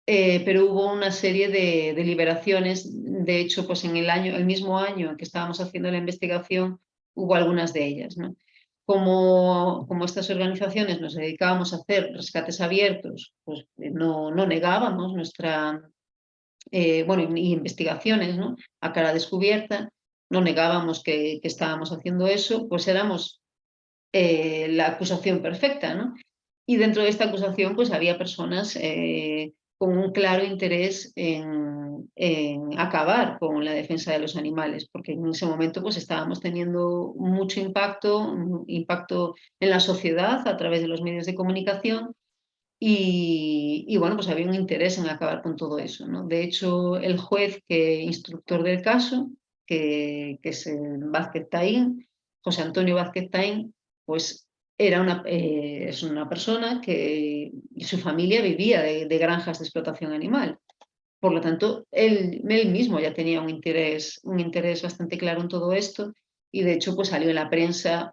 pero hubo una serie de liberaciones. De hecho, pues en el mismo año que estábamos haciendo la investigación, hubo algunas de ellas, ¿no? Como estas organizaciones nos dedicábamos a hacer rescates abiertos, pues no negábamos y investigaciones, ¿no? A cara descubierta, no negábamos que estábamos haciendo eso, pues éramos la acusación perfecta, ¿no? Y dentro de esta acusación pues había personas con un claro interés en acabar con la defensa de los animales, porque en ese momento pues estábamos teniendo mucho impacto, un impacto en la sociedad a través de los medios de comunicación y bueno, pues había un interés en acabar con todo eso, ¿no? De hecho, el juez instructor del caso, que es Vázquez Taín, José Antonio Vázquez Taín, pues es una persona que su familia vivía de granjas de explotación animal. Por lo tanto, él mismo ya tenía un interés bastante claro en todo esto y de hecho pues salió en la prensa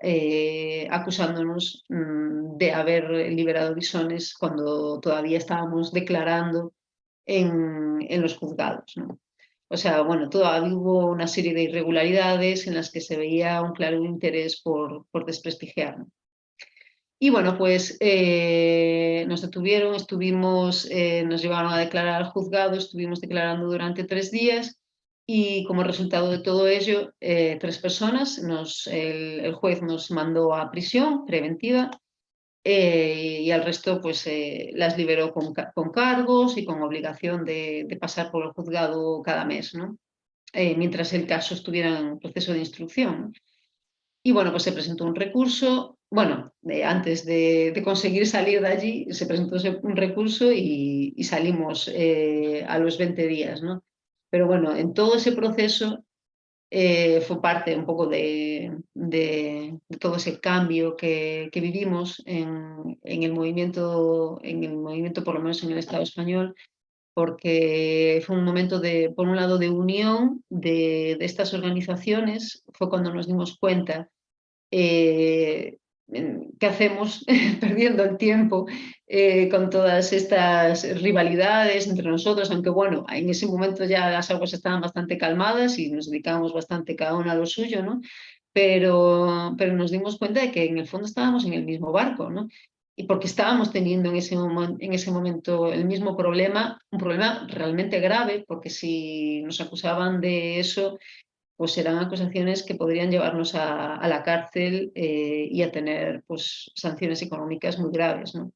acusándonos de haber liberado bisones cuando todavía estábamos declarando en los juzgados, ¿no? O sea, bueno, todavía hubo una serie de irregularidades en las que se veía un claro interés por desprestigiar, ¿no? Y bueno, pues nos detuvieron, nos llevaron a declarar al juzgado, estuvimos declarando durante 3 días y como resultado de todo ello, 3 personas, el juez nos mandó a prisión preventiva y al resto pues las liberó con cargos y con obligación de pasar por el juzgado cada mes, ¿no? Mientras el caso estuviera en proceso de instrucción, ¿no? Y bueno, pues se presentó un recurso, bueno, antes de conseguir salir de allí, se presentó un recurso y salimos a los 20 días, ¿no? Pero bueno, en todo ese proceso fue parte un poco de todo ese cambio que vivimos en el movimiento, por lo menos en el Estado español, porque fue un momento por un lado, de unión de estas organizaciones, fue cuando nos dimos cuenta qué hacemos perdiendo el tiempo con todas estas rivalidades entre nosotros, aunque bueno, en ese momento ya las aguas estaban bastante calmadas y nos dedicábamos bastante cada uno a lo suyo, ¿no? Pero nos dimos cuenta de que en el fondo estábamos en el mismo barco, ¿no? Y porque estábamos teniendo en ese momento el mismo problema, un problema realmente grave, porque si nos acusaban de eso, pues eran acusaciones que podrían llevarnos a la cárcel y a tener pues, sanciones económicas muy graves, ¿no?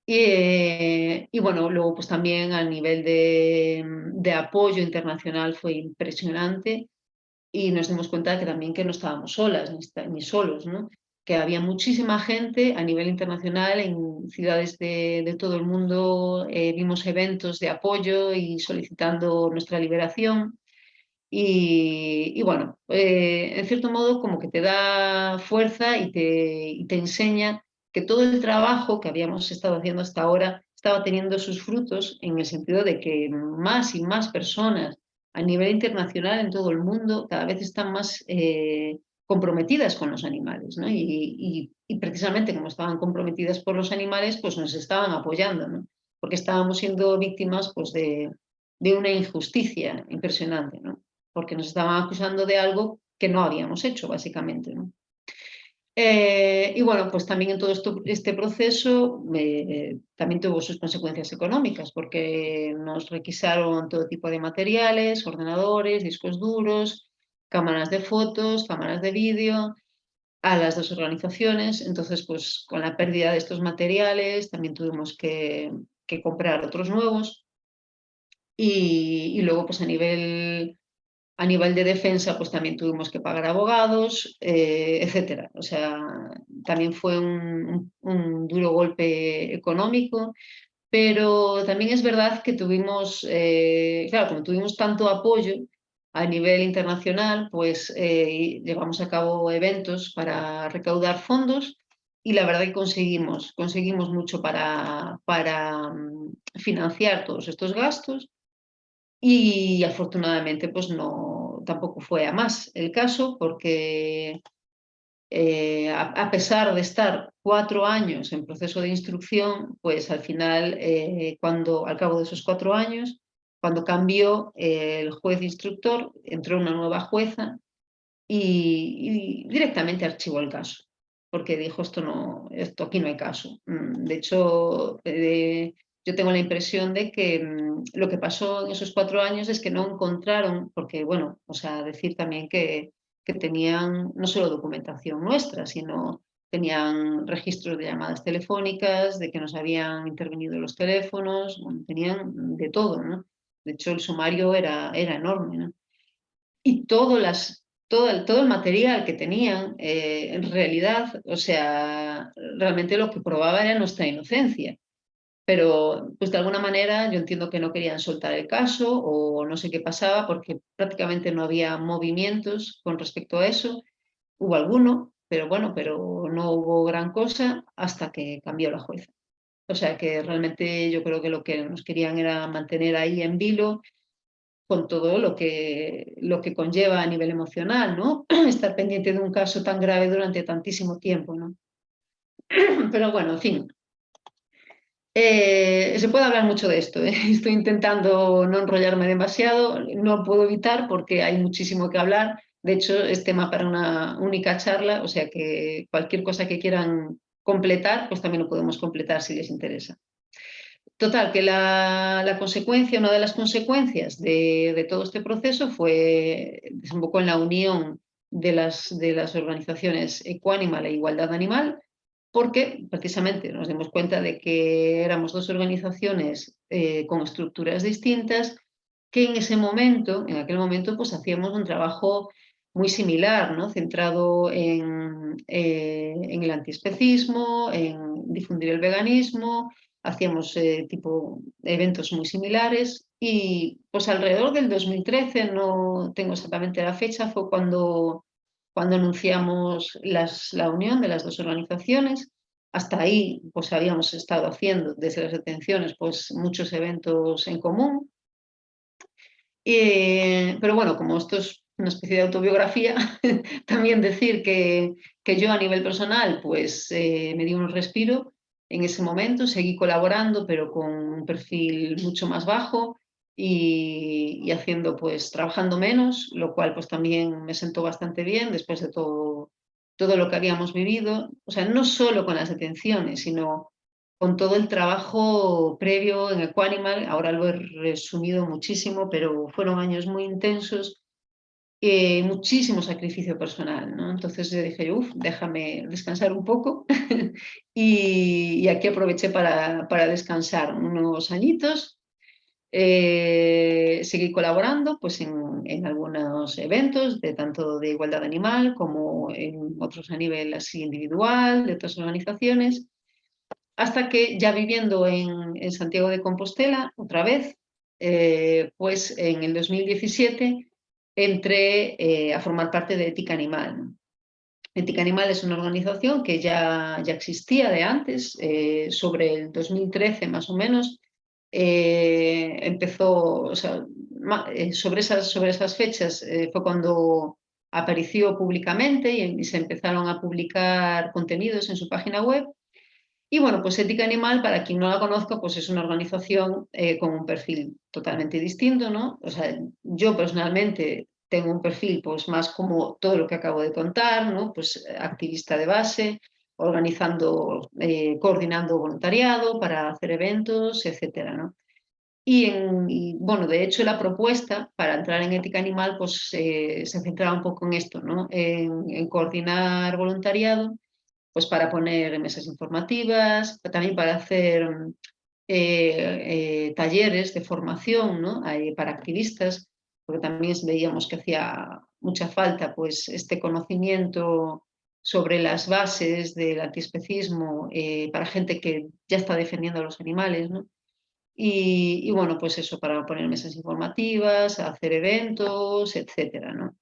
Y bueno, luego pues también a nivel de apoyo internacional fue impresionante y nos dimos cuenta que también que no estábamos solas ni solos, ¿no? Que había muchísima gente a nivel internacional en ciudades de todo el mundo, vimos eventos de apoyo y solicitando nuestra liberación. Y bueno, en cierto modo como que te da fuerza y te enseña que todo el trabajo que habíamos estado haciendo hasta ahora estaba teniendo sus frutos en el sentido de que más y más personas a nivel internacional en todo el mundo cada vez están más comprometidas con los animales, ¿no? Y precisamente como estaban comprometidas por los animales, pues nos estaban apoyando, ¿no? Porque estábamos siendo víctimas pues, de una injusticia impresionante, ¿no? Porque nos estaban acusando de algo que no habíamos hecho, básicamente, ¿no? Y bueno, pues también en todo este proceso también tuvo sus consecuencias económicas, porque nos requisaron todo tipo de materiales, ordenadores, discos duros, cámaras de fotos, cámaras de vídeo, a las 2 organizaciones. Entonces, pues con la pérdida de estos materiales también tuvimos que comprar otros nuevos. Y luego, pues a nivel de defensa, pues también tuvimos que pagar abogados, etcétera. O sea, también fue un duro golpe económico, pero también es verdad que tuvimos, claro, como tuvimos tanto apoyo a nivel internacional, pues llevamos a cabo eventos para recaudar fondos y la verdad que conseguimos mucho para financiar todos estos gastos. Y afortunadamente pues no, tampoco fue a más el caso porque a pesar de estar 4 años en proceso de instrucción, pues al final, al cabo de esos 4 años, cuando cambió el juez instructor, entró una nueva jueza y directamente archivó el caso, porque dijo esto aquí no hay caso. De hecho, yo tengo la impresión de que lo que pasó en esos 4 años es que no encontraron, porque bueno, o sea, decir también que tenían no solo documentación nuestra, sino tenían registros de llamadas telefónicas, de que nos habían intervenido los teléfonos, bueno, tenían de todo, ¿no? De hecho, el sumario era enorme, ¿no? Y todo el material que tenían, en realidad, o sea, realmente lo que probaba era nuestra inocencia. Pero, pues de alguna manera, yo entiendo que no querían soltar el caso o no sé qué pasaba porque prácticamente no había movimientos con respecto a eso. Hubo alguno, pero bueno, pero no hubo gran cosa hasta que cambió la jueza. O sea que realmente yo creo que lo que nos querían era mantener ahí en vilo con todo lo que conlleva a nivel emocional, ¿no? Estar pendiente de un caso tan grave durante tantísimo tiempo, ¿no? Pero bueno, en fin. Se puede hablar mucho de esto, ¿eh? Estoy intentando no enrollarme demasiado, no puedo evitar porque hay muchísimo que hablar. De hecho, es tema para una única charla, o sea que cualquier cosa que quieran completar, pues también lo podemos completar si les interesa. Total, que la consecuencia, una de las consecuencias de todo este proceso desembocó en la unión de las organizaciones Equanimal e Igualdad Animal, porque precisamente nos dimos cuenta de que éramos 2 organizaciones con estructuras distintas que en aquel momento, pues hacíamos un trabajo muy similar, ¿no? Centrado en el antiespecismo, en difundir el veganismo, hacíamos eventos muy similares y pues alrededor del 2013, no tengo exactamente la fecha, fue cuando anunciamos la unión de las 2 organizaciones. Hasta ahí pues habíamos estado haciendo desde las detenciones pues muchos eventos en común. Pero bueno, como esto es una especie de autobiografía, también decir que yo a nivel personal pues me di un respiro en ese momento, seguí colaborando pero con un perfil mucho más bajo y haciendo pues trabajando menos, lo cual pues también me sentó bastante bien después de todo lo que habíamos vivido, o sea, no solo con las detenciones, sino con todo el trabajo previo en Equanimal. Ahora lo he resumido muchísimo, pero fueron años muy intensos, muchísimo sacrificio personal, ¿no? Entonces yo dije, déjame descansar un poco y aquí aproveché para descansar unos añitos. Seguí colaborando pues, en algunos eventos, tanto de igualdad animal como en otros a nivel así individual, de otras organizaciones, hasta que ya viviendo en Santiago de Compostela, otra vez, pues en el 2017 entré a formar parte de Ética Animal. Ética Animal es una organización que ya existía de antes, sobre el 2013 más o menos. Empezó, o sea, sobre esas fechas fue cuando apareció públicamente y se empezaron a publicar contenidos en su página web. Y bueno, pues Ética Animal, para quien no la conozca, pues es una organización con un perfil totalmente distinto, ¿no? O sea, yo personalmente tengo un perfil pues más como todo lo que acabo de contar, ¿no? Pues activista de base, organizando, coordinando voluntariado para hacer eventos, etcétera, ¿no? Y bueno, de hecho la propuesta para entrar en Ética Animal pues se centraba un poco en esto, ¿no? En coordinar voluntariado, pues para poner mesas informativas, también para hacer talleres de formación, ¿no? Para activistas, porque también veíamos que hacía mucha falta pues, este conocimiento sobre las bases del antiespecismo para gente que ya está defendiendo a los animales, ¿no? Y bueno, pues eso, para poner mesas informativas, hacer eventos, etcétera, ¿no?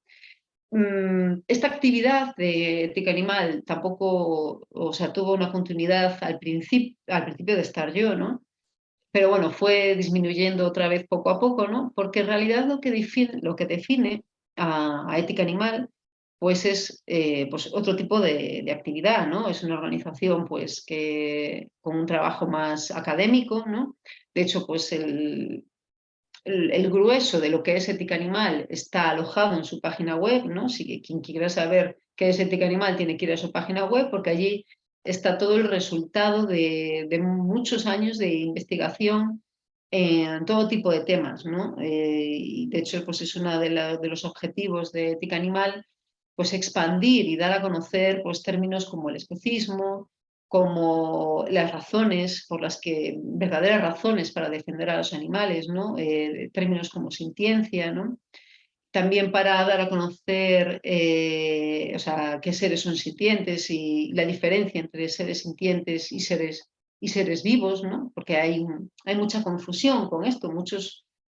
Esta actividad de Ética Animal tampoco, o sea, tuvo una continuidad al principio de estar yo, ¿no? Pero bueno, fue disminuyendo otra vez poco a poco, ¿no? Porque en realidad lo que define a Ética Animal, pues es pues otro tipo de actividad, ¿no? Es una organización pues con un trabajo más académico, ¿no? De hecho, pues el grueso de lo que es ética animal está alojado en su página web, ¿no? Si quien quiera saber qué es ética animal tiene que ir a su página web, porque allí está todo el resultado de muchos años de investigación en todo tipo de temas, ¿no? Y de hecho, pues es uno de los objetivos de ética animal, pues expandir y dar a conocer pues, términos como el especismo, como las razones por las que, verdaderas razones para defender a los animales, ¿no? Términos como sintiencia, ¿no? También para dar a conocer o sea, qué seres son sintientes y la diferencia entre seres sintientes y seres vivos, ¿no? Porque hay mucha confusión con esto.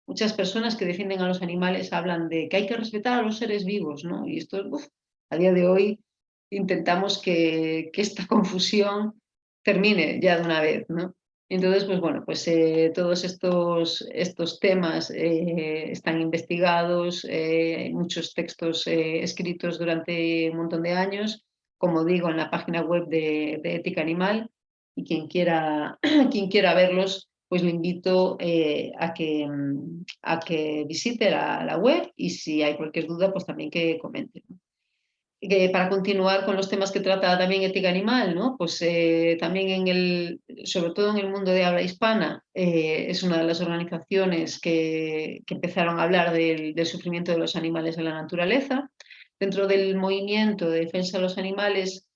Muchas personas que defienden a los animales hablan de que hay que respetar a los seres vivos, ¿no? Y esto, a día de hoy, intentamos que esta confusión termine ya de una vez, ¿no? Entonces, pues bueno, pues todos estos temas están investigados, muchos textos escritos durante un montón de años, como digo, en la página web de Ética Animal, y quien quiera verlos, pues le invito a que visite la web, y si hay cualquier duda, pues también que comente, ¿no? Para continuar con los temas que trata también Ética Animal, ¿no? Pues también sobre todo en el mundo de habla hispana, es una de las organizaciones que empezaron a hablar del sufrimiento de los animales en la naturaleza. Dentro del movimiento de defensa de los animales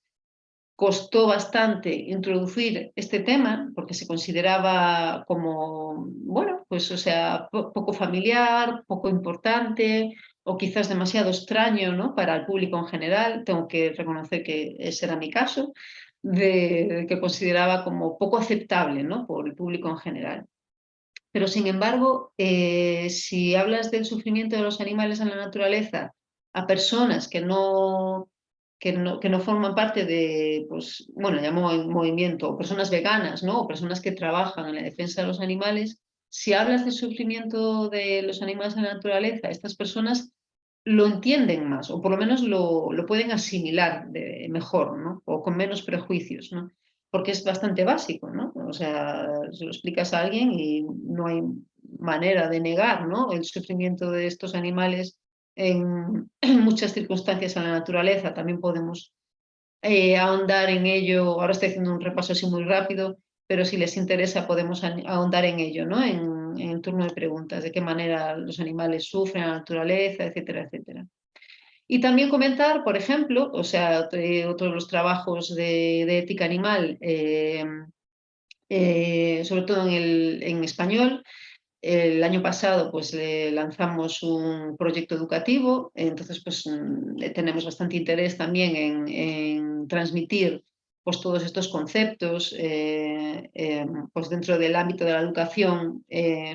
costó bastante introducir este tema porque se consideraba como, bueno, pues o sea, poco familiar, poco importante o quizás demasiado extraño, ¿no? Para el público en general. Tengo que reconocer que ese era mi caso, que consideraba como poco aceptable, ¿no? Por el público en general. Pero sin embargo, si hablas del sufrimiento de los animales en la naturaleza a personas que no forman parte de, pues, bueno, llamo movimiento, o personas veganas, ¿no? O personas que trabajan en la defensa de los animales, si hablas del sufrimiento de los animales en la naturaleza, estas personas lo entienden más, o por lo menos lo pueden asimilar mejor, ¿no? O con menos prejuicios, ¿no? Porque es bastante básico, ¿no? O sea, se lo explicas a alguien y no hay manera de negar, ¿no? El sufrimiento de estos animales en muchas circunstancias en la naturaleza. También podemos ahondar en ello. Ahora estoy haciendo un repaso así muy rápido, pero si les interesa podemos ahondar en ello, ¿no? En el turno de preguntas, de qué manera los animales sufren en la naturaleza, etcétera, etcétera. Y también comentar, por ejemplo, o sea, otro de los trabajos de ética animal, sobre todo en español. El año pasado pues lanzamos un proyecto educativo, entonces pues tenemos bastante interés también en transmitir pues todos estos conceptos pues dentro del ámbito de la educación,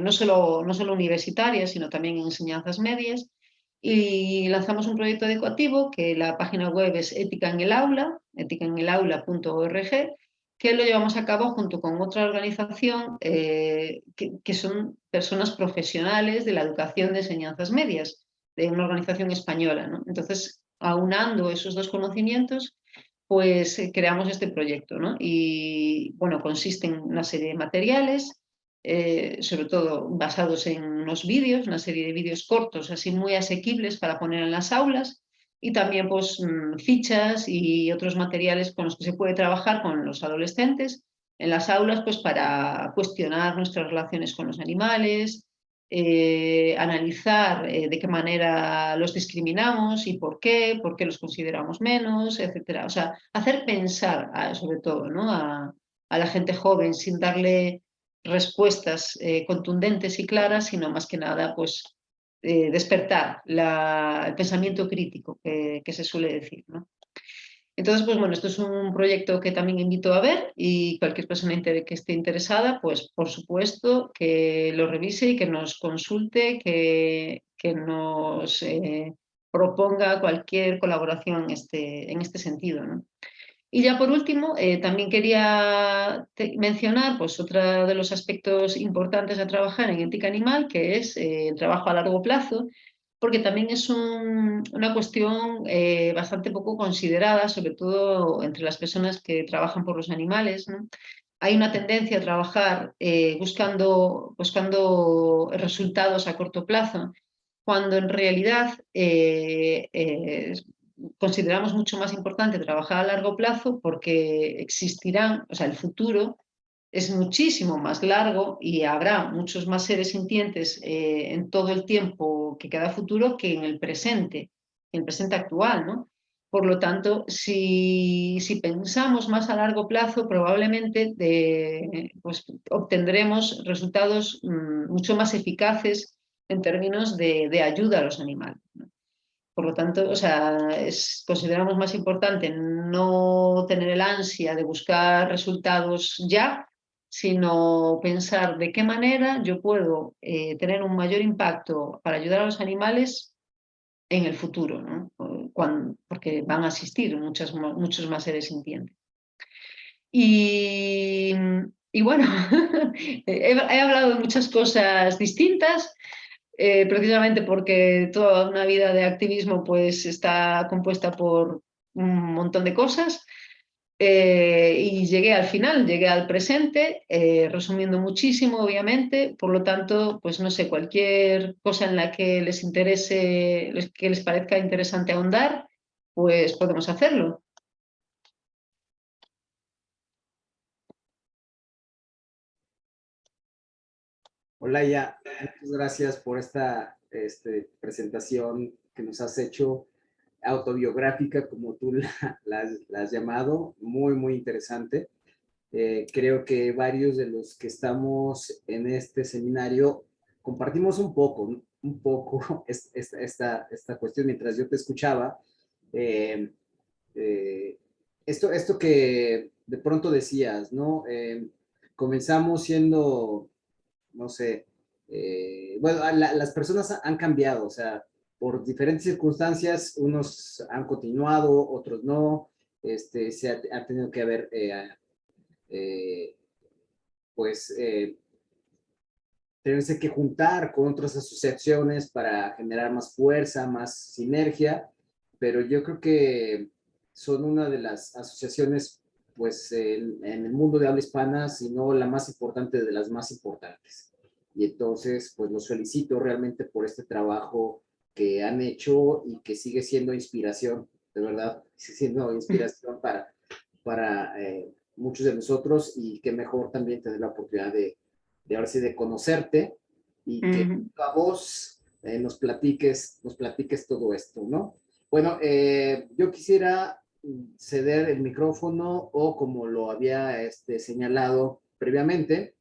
no solo universitaria, sino también en enseñanzas medias. Y lanzamos un proyecto educativo que la página web es Ética en el Aula, eticaenelaula.org, que lo llevamos a cabo junto con otra organización que son personas profesionales de la educación de enseñanzas medias, de una organización española, ¿no? Entonces, aunando esos dos conocimientos, pues creamos este proyecto, ¿no? Y bueno, consiste en una serie de materiales, sobre todo basados en unos vídeos, una serie de vídeos cortos, así muy asequibles para poner en las aulas, y también pues fichas y otros materiales con los que se puede trabajar con los adolescentes en las aulas, pues para cuestionar nuestras relaciones con los animales, analizar de qué manera los discriminamos y por qué los consideramos menos, etcétera. O sea, hacer pensar sobre todo, ¿no? a la gente joven sin darle respuestas contundentes y claras, sino más que nada pues despertar el pensamiento crítico que se suele decir, ¿no? Entonces, pues bueno, esto es un proyecto que también invito a ver, y cualquier persona que esté interesada, pues por supuesto que lo revise y que nos consulte, que nos proponga cualquier colaboración en este sentido, ¿no? Y ya por último, también quería mencionar pues, otro de los aspectos importantes a trabajar en ética animal, que es el trabajo a largo plazo, porque también es una cuestión bastante poco considerada, sobre todo entre las personas que trabajan por los animales, ¿no? Hay una tendencia a trabajar buscando resultados a corto plazo, cuando en realidad consideramos mucho más importante trabajar a largo plazo, porque existirán, o sea, el futuro es muchísimo más largo y habrá muchos más seres sintientes en todo el tiempo que queda futuro que en el presente actual, ¿no? Por lo tanto, si pensamos más a largo plazo, probablemente pues, obtendremos resultados mucho más eficaces en términos de ayuda a los animales, ¿no? Por lo tanto, o sea, consideramos más importante no tener el ansia de buscar resultados ya, sino pensar de qué manera yo puedo tener un mayor impacto para ayudar a los animales en el futuro, ¿no? Porque van a existir muchos más seres sintientes. Y bueno, he hablado de muchas cosas distintas, precisamente porque toda una vida de activismo pues, está compuesta por un montón de cosas. Y llegué al final, llegué al presente, resumiendo muchísimo, obviamente. Por lo tanto, pues no sé, cualquier cosa en la que les interese, que les parezca interesante ahondar, pues podemos hacerlo. Olaya, muchas gracias por esta presentación que nos has hecho, autobiográfica, como tú la has llamado, muy, muy interesante. Creo que varios de los que estamos en este seminario compartimos un poco esta cuestión mientras yo te escuchaba. Esto que de pronto decías, ¿no? Comenzamos siendo, no sé, bueno, las personas han cambiado, o sea, por diferentes circunstancias, unos han continuado, otros no, se ha tenido que haber, pues, tenerse que juntar con otras asociaciones para generar más fuerza, más sinergia, pero yo creo que son una de las asociaciones, pues, en el mundo de habla hispana, si no la más importante de las más importantes. Y entonces, pues, los felicito realmente por este trabajo que han hecho y que sigue siendo inspiración, de verdad, sigue siendo inspiración para muchos de nosotros, y qué mejor también tener la oportunidad de ahora sí, de conocerte y que a vos nos platiques todo esto, ¿no? Bueno, yo quisiera ceder el micrófono, o como lo había señalado previamente,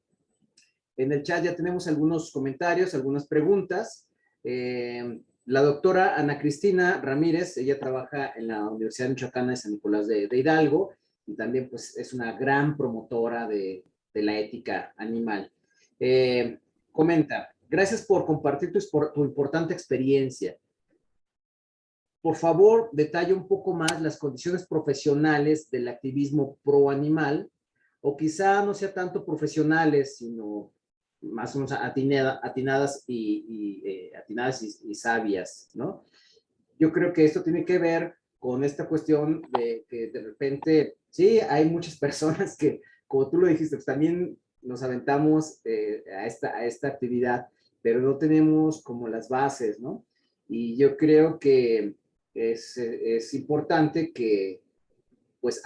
en el chat ya tenemos algunos comentarios, algunas preguntas. La doctora Ana Cristina Ramírez, ella trabaja en la Universidad Michoacana de San Nicolás de Hidalgo, y también pues es una gran promotora de la ética animal. Comenta: gracias por compartir tu importante experiencia. Por favor, detalla un poco más las condiciones profesionales del activismo pro animal, o quizá no sea tanto profesionales, sino más o menos atinadas y sabias, ¿no? Yo creo que esto tiene que ver con esta cuestión de que de repente, sí, hay muchas personas que, como tú lo dijiste, pues también nos aventamos a esta actividad, pero no tenemos como las bases, ¿no? Y yo creo que es importante que pues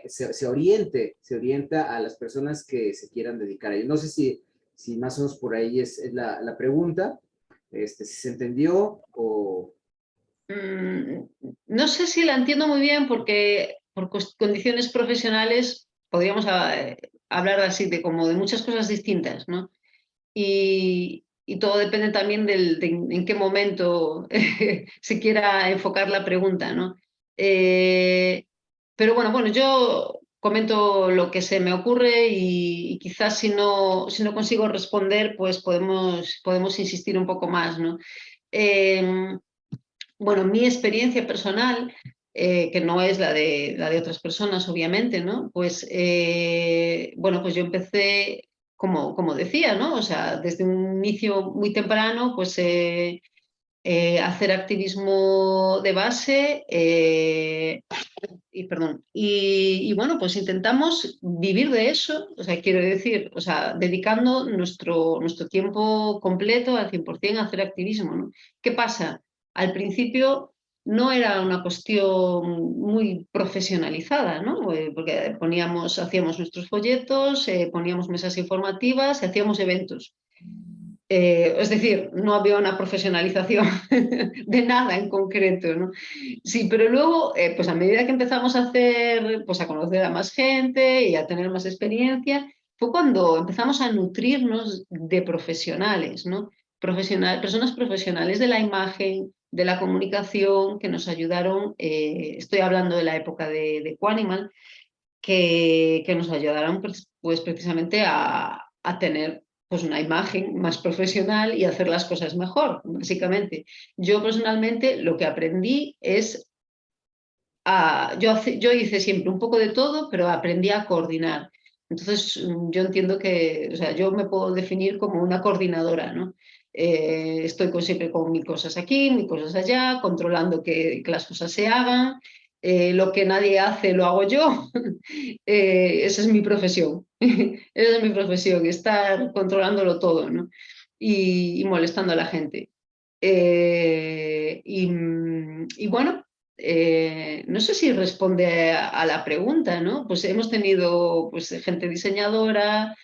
se orienta a las personas que se quieran dedicar a ello. No sé si más o menos por ahí es la pregunta, si se entendió o... No sé si la entiendo muy bien, porque por condiciones profesionales podríamos hablar así de como de muchas cosas distintas, ¿no? Y todo depende también en qué momento se quiera enfocar la pregunta, ¿no? Pero bueno, yo comento lo que se me ocurre, y quizás si no consigo responder, pues podemos insistir un poco más, ¿no? Bueno, mi experiencia personal, que no es la de otras personas, obviamente, ¿no? Pues, bueno, pues yo empecé, como decía, ¿no? O sea, desde un inicio muy temprano, pues hacer activismo de base y bueno, pues intentamos vivir de eso, o sea, quiero decir, o sea, dedicando nuestro tiempo completo al 100% a hacer activismo, ¿no? ¿Qué pasa? Al principio no era una cuestión muy profesionalizada, ¿no? Porque hacíamos nuestros folletos, poníamos mesas informativas y hacíamos eventos. Es decir, no había una profesionalización de nada en concreto, ¿no? Sí, pero luego, pues a medida que empezamos a hacer, pues a conocer a más gente y a tener más experiencia, fue cuando empezamos a nutrirnos de profesionales, ¿no? Personas profesionales de la imagen, de la comunicación, que nos ayudaron, estoy hablando de la época de Quanimal, que nos ayudaron pues precisamente a tener pues una imagen más profesional y hacer las cosas mejor, básicamente. Yo personalmente lo que aprendí es, yo hice siempre un poco de todo, pero aprendí a coordinar. Entonces yo entiendo que, o sea, yo me puedo definir como una coordinadora, ¿no? Estoy siempre con mis cosas aquí, mis cosas allá, controlando que las cosas se hagan. Lo que nadie hace lo hago yo. Esa es mi profesión. Esa es mi profesión, estar controlándolo todo, ¿no? Y molestando a la gente. Y bueno, no sé si responde a la pregunta, ¿no? Pues hemos tenido pues, gente diseñadora,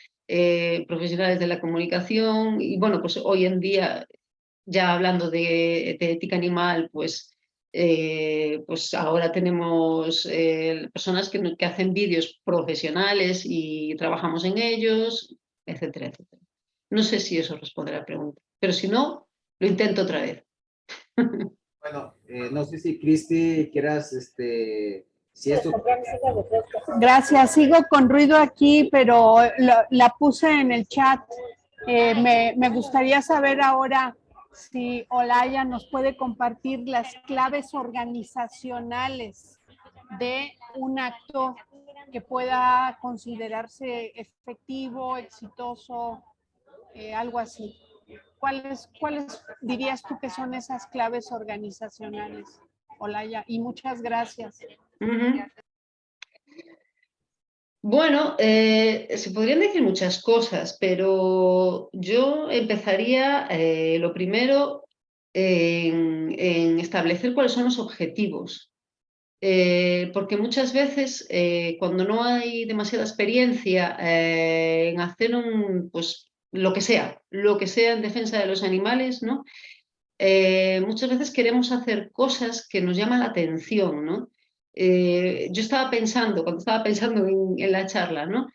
profesionales de la comunicación y bueno, pues hoy en día, ya hablando de ética animal, pues ahora tenemos personas que hacen vídeos profesionales y trabajamos en ellos, etcétera, etcétera. No sé si eso responde a la pregunta, pero si no, lo intento otra vez. Bueno, no sé si Cristi quieras, si esto... Gracias, sigo con ruido aquí, pero la puse en el chat. Me gustaría saber ahora si Olaya nos puede compartir las claves organizacionales de un acto que pueda considerarse efectivo, exitoso, algo así. ¿Cuáles dirías tú que son esas claves organizacionales, Olaya? Y muchas gracias. Bueno, se podrían decir muchas cosas, pero yo empezaría lo primero en establecer cuáles son los objetivos. Porque muchas veces cuando no hay demasiada experiencia en hacer pues, lo que sea en defensa de los animales, ¿no? Muchas veces queremos hacer cosas que nos llaman la atención, ¿no? Yo estaba pensando, cuando estaba pensando en la charla, ¿no?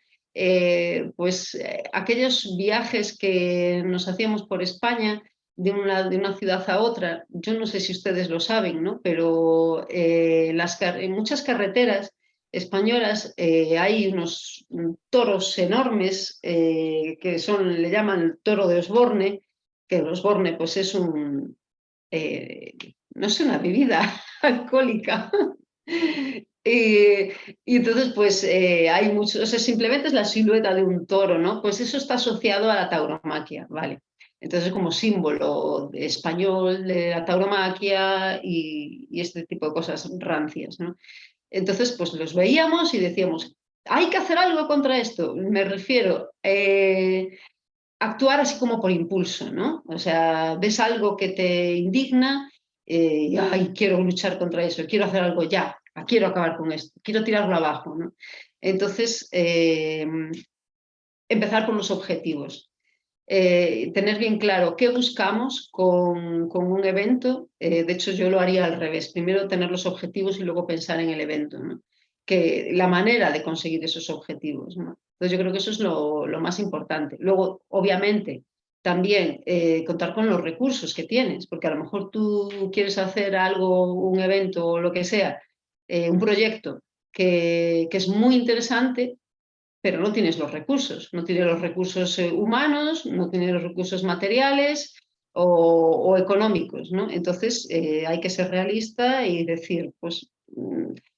Aquellos viajes que nos hacíamos por España de una ciudad a otra, yo no sé si ustedes lo saben, ¿no? Pero en muchas carreteras españolas hay unos toros enormes que le llaman el toro de Osborne, que el Osborne pues es no sé, una bebida alcohólica. Y entonces, pues hay muchos, o sea, simplemente es la silueta de un toro, ¿no? Pues eso está asociado a la tauromaquia, ¿vale? Entonces, como símbolo español de la tauromaquia y este tipo de cosas rancias, ¿no? Entonces, pues los veíamos y decíamos, hay que hacer algo contra esto. Me refiero, actuar así como por impulso, ¿no? O sea, ves algo que te indigna y ay, quiero luchar contra eso, quiero hacer algo ya, quiero acabar con esto, quiero tirarlo abajo, ¿no? Entonces, empezar por los objetivos. Tener bien claro qué buscamos con un evento. De hecho, yo lo haría al revés. Primero tener los objetivos y luego pensar en el evento, ¿no? Que la manera de conseguir esos objetivos, ¿no? Entonces yo creo que eso es lo más importante. Luego, obviamente, también contar con los recursos que tienes, porque a lo mejor tú quieres hacer algo, un evento o lo que sea, un proyecto que es muy interesante, pero no tienes los recursos. No tienes los recursos humanos, no tienes los recursos materiales o económicos, ¿no? Entonces hay que ser realista y decir, pues,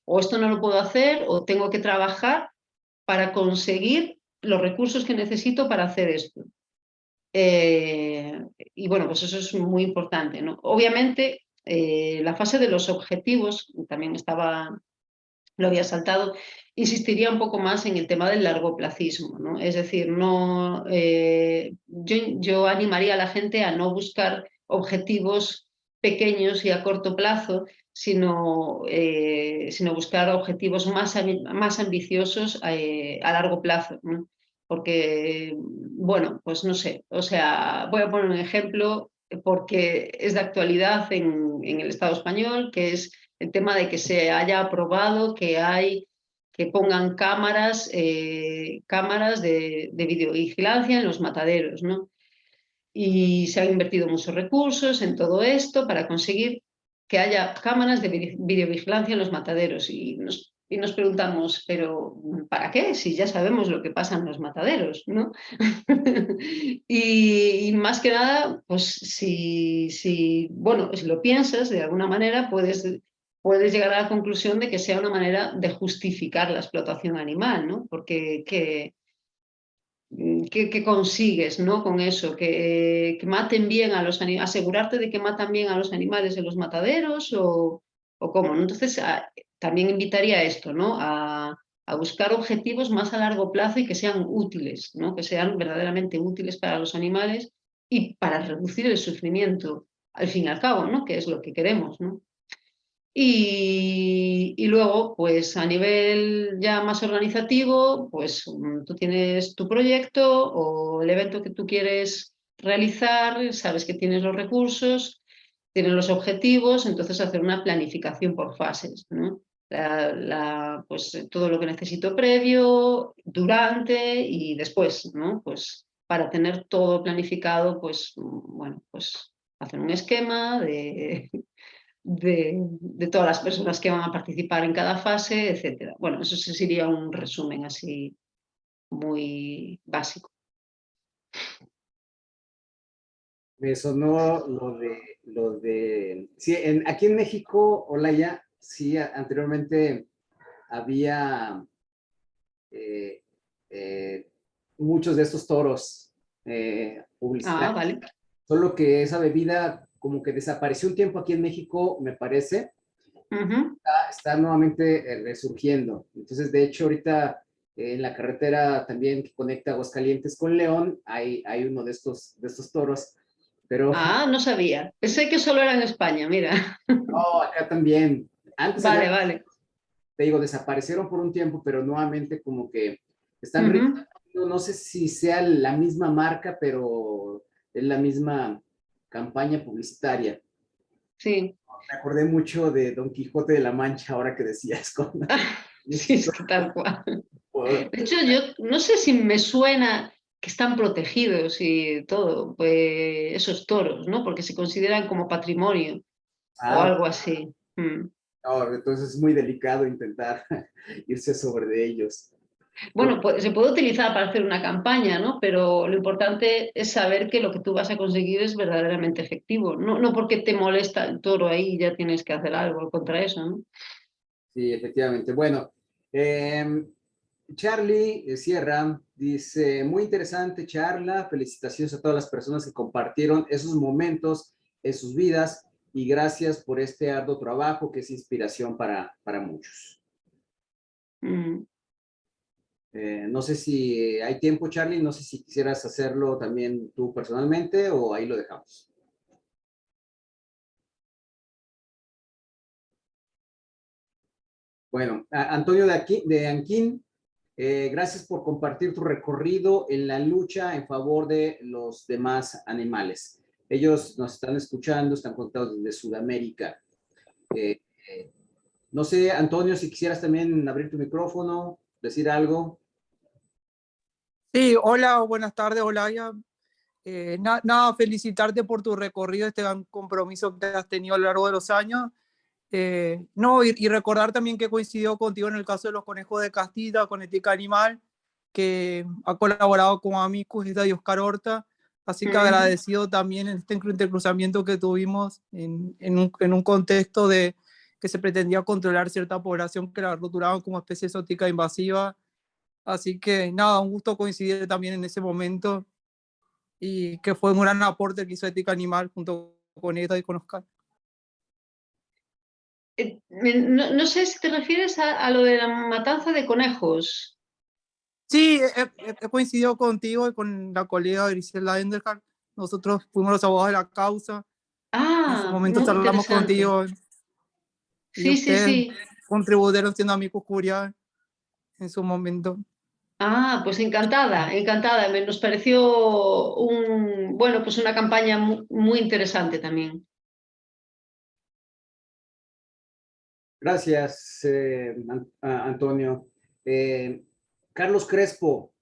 o esto no lo puedo hacer o tengo que trabajar para conseguir los recursos que necesito para hacer esto. Y bueno, pues eso es muy importante, ¿no? Obviamente, la fase de los objetivos, también lo había saltado, insistiría un poco más en el tema del largoplacismo, ¿no? Es decir, no, yo animaría a la gente a no buscar objetivos pequeños y a corto plazo, sino buscar objetivos más ambiciosos a largo plazo, ¿no? Porque, bueno, pues no sé, o sea, voy a poner un ejemplo porque es de actualidad en el Estado español, que es el tema de que se haya aprobado que pongan cámaras de videovigilancia en los mataderos, ¿no? Y se han invertido muchos recursos en todo esto para conseguir que haya cámaras de videovigilancia en los mataderos. Y nos preguntamos, ¿pero para qué? Si ya sabemos lo que pasa en los mataderos, ¿no? Y más que nada, pues bueno, si lo piensas de alguna manera, puedes llegar a la conclusión de que sea una manera de justificar la explotación animal, ¿no? Porque ¿qué consigues, ¿no? Con eso? Que maten bien a los animales, asegurarte de que matan bien a los animales en los mataderos o cómo, ¿no? Entonces, también invitaría a esto, ¿no? A buscar objetivos más a largo plazo y que sean útiles, ¿no? Que sean verdaderamente útiles para los animales y para reducir el sufrimiento, al fin y al cabo, ¿no? Que es lo que queremos, ¿no? Y luego, pues a nivel ya más organizativo, pues tú tienes tu proyecto o el evento que tú quieres realizar, sabes que tienes los recursos, tienes los objetivos, entonces hacer una planificación por fases, ¿no? Pues todo lo que necesito previo, durante y después, ¿no? Pues para tener todo planificado, pues bueno, pues hacer un esquema de todas las personas que van a participar en cada fase, etcétera. Bueno, eso sería un resumen así muy básico. Me sonó sí, aquí en México, Olaya, sí, anteriormente había eh, eh, muchos de estos toros publicitarios, Vale. solo que esa bebida como que desapareció un tiempo aquí en México, me parece, está nuevamente resurgiendo. Entonces, de hecho, ahorita en la carretera también que conecta Aguascalientes con León, hay uno de estos toros, pero No sabía. Pensé que solo era en España, mira. no, acá también. Antes Vale, había, vale. te digo, desaparecieron por un tiempo, pero nuevamente como que están no sé si sea la misma marca, pero es la misma campaña publicitaria. Sí. Me acordé mucho de Don Quijote de la Mancha ahora que decías con Sí, es que tal cual. De hecho, yo no sé si me suena que están protegidos y todo, pues esos toros, ¿no? Porque se consideran como patrimonio o algo así. no, entonces es muy delicado intentar irse sobre de ellos. Bueno, pues se puede utilizar para hacer una campaña, ¿no? Pero lo importante es saber que lo que tú vas a conseguir es verdaderamente efectivo. No porque te molesta el toro ahí ya tienes que hacer algo contra eso, ¿no? Sí, efectivamente. Bueno, Charlie Sierra dice, muy interesante charla, felicitaciones a todas las personas que compartieron esos momentos en sus vidas y gracias por este arduo trabajo que es inspiración para muchos. Mm. No sé si hay tiempo, Charlie, no sé si quisieras hacerlo también tú personalmente o ahí lo dejamos. Bueno, Antonio de Anquín, gracias por compartir tu recorrido en la lucha en favor de los demás animales. Ellos nos están escuchando, están conectados desde Sudamérica. No sé, Antonio, si quisieras también abrir tu micrófono, decir algo. Sí, hola, buenas tardes, Olaya. Nada, felicitarte por tu recorrido, este gran compromiso que has tenido a lo largo de los años. Y recordar también que coincidió contigo en el caso de los conejos de Castilla, con Ética Animal, que ha colaborado con Amicus y Oscar Horta. Así que agradecido también en este intercruzamiento que tuvimos en un contexto de que se pretendía controlar cierta población que la rotulaban como especie exótica invasiva. Así que nada, un gusto coincidir también en ese momento. y que fue un gran aporte que hizo Ética Animal junto con Eta y con Oscar. No sé si te refieres a lo de la matanza de conejos. Sí, he coincidido contigo y con la colega Griselda Enderhart. Nosotros fuimos los abogados de la causa. En su momento Muy charlamos interesante. contigo y Sí, sí, ustedes sí. contribuyeron siendo amigos curiados en su momento. Pues encantada, encantada. Nos pareció bueno, pues una campaña muy interesante también. Gracias, Antonio. Carlos Crespo,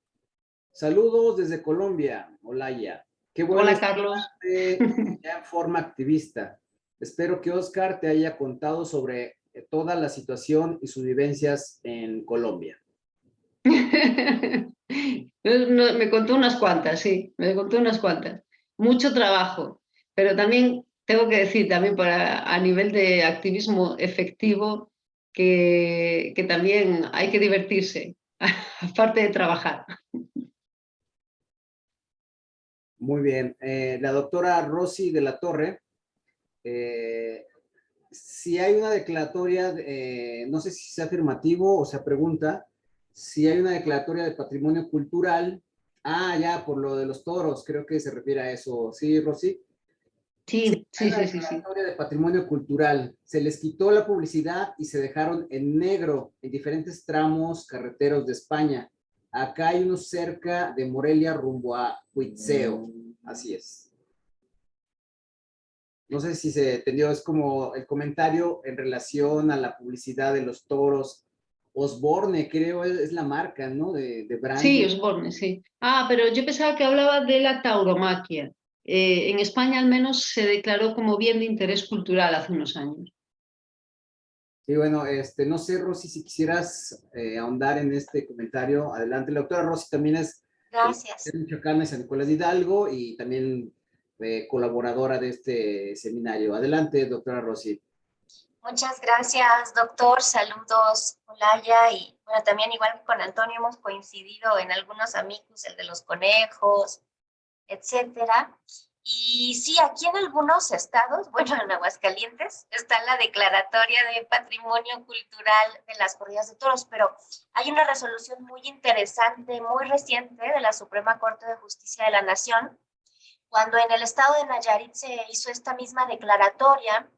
saludos desde Colombia, Olaya. Qué bueno Hola, Carlos. ya en forma activista. Espero que Oscar te haya contado sobre toda la situación y sus vivencias en Colombia. Me contó unas cuantas, sí, me contó unas cuantas. Mucho trabajo, pero también tengo que decir, también a nivel de activismo efectivo, que también hay que divertirse, aparte de trabajar. Muy bien. La doctora Rosy de la Torre, si hay una declaratoria, no sé si sea afirmativo o sea pregunta, si hay una declaratoria de patrimonio cultural. Ya, por lo de los toros, creo que se refiere a eso. ¿Sí, Rosy? Sí, Hay sí, una sí, sí, sí. declaratoria de patrimonio cultural. Se les quitó la publicidad y se dejaron en negro en diferentes tramos carreteros de España. Acá hay uno cerca de Morelia rumbo a Huitzeo. Así es. No sé si se entendió, es como el comentario en relación a la publicidad de los toros. Osborne, creo, es la marca, ¿no? De Sí, branding. Osborne, sí. Pero yo pensaba que hablaba de la tauromaquia. En España al menos se declaró como bien de interés cultural hace unos años. Sí, bueno, no sé, Rosy, si quisieras ahondar en este comentario, adelante. La doctora Rosy también es Gracias. de Michoacán, de San Nicolás de Hidalgo, y también colaboradora de este seminario. Adelante, doctora Rosy. Muchas gracias, doctor. Saludos, Olaya. Y bueno, también igual que con Antonio hemos coincidido en algunos amigos, el de los conejos, etcétera. Y sí, aquí en algunos estados, bueno, en Aguascalientes, está la declaratoria de patrimonio cultural de las corridas de toros, pero hay una resolución muy interesante, muy reciente de la Suprema Corte de Justicia de la Nación, cuando en el estado de Nayarit se hizo esta misma declaratoria.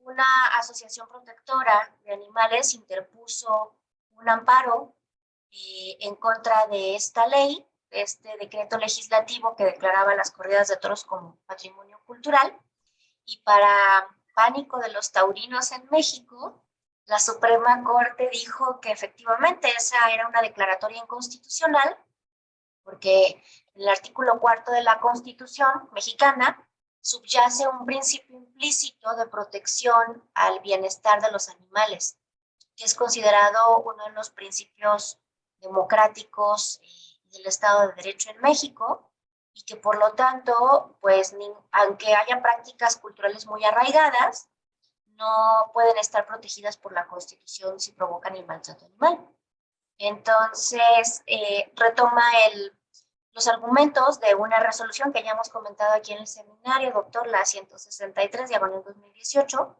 Una asociación protectora de animales interpuso un amparo en contra de esta ley, este decreto legislativo que declaraba las corridas de toros como patrimonio cultural. Y para pánico de los taurinos en México, la Suprema Corte dijo que efectivamente esa era una declaratoria inconstitucional, porque en el artículo 4 de la Constitución mexicana subyace un principio implícito de protección al bienestar de los animales, que es considerado uno de los principios democráticos del Estado de Derecho en México, y que por lo tanto, pues, aunque haya prácticas culturales muy arraigadas, no pueden estar protegidas por la Constitución si provocan el maltrato animal. Entonces, retoma los argumentos de una resolución que ya hemos comentado aquí en el seminario, doctor, la 163, diagonal 2018,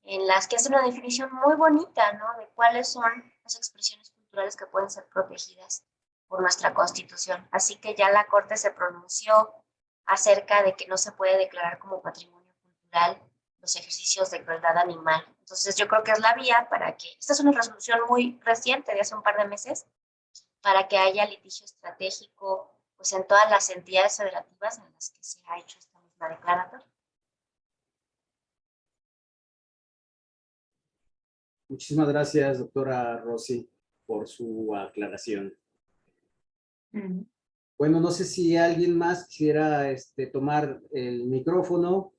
en las que hace una definición muy bonita, ¿no?, de cuáles son las expresiones culturales que pueden ser protegidas por nuestra Constitución. Así que ya la Corte se pronunció acerca de que no se puede declarar como patrimonio cultural los ejercicios de crueldad animal. Entonces yo creo que es la vía para que, esta es una resolución muy reciente, de hace un par de meses, para que haya litigio estratégico pues en todas las entidades federativas en las que se ha hecho esta misma declaratoria. Muchísimas gracias, doctora Rosy, por su aclaración. Bueno, no sé si alguien más quisiera tomar el micrófono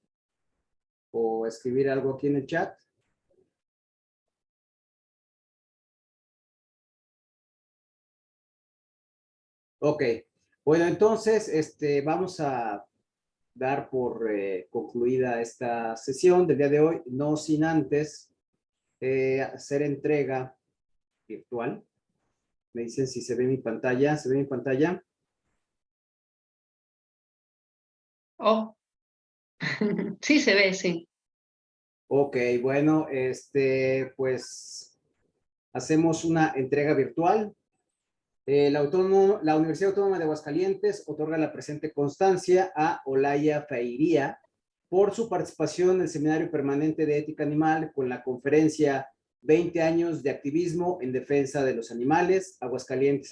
o escribir algo aquí en el chat. Ok, bueno, entonces vamos a dar por concluida esta sesión del día de hoy, no sin antes hacer entrega virtual. Me dicen si se ve mi pantalla. ¿Se ve mi pantalla? Oh, sí se ve, sí. Ok, bueno, pues hacemos una entrega virtual. La Universidad Autónoma de Aguascalientes otorga la presente constancia a Olaya Feiría por su participación en el Seminario Permanente de Ética Animal con la conferencia 20 años de activismo en defensa de los animales, Aguascalientes,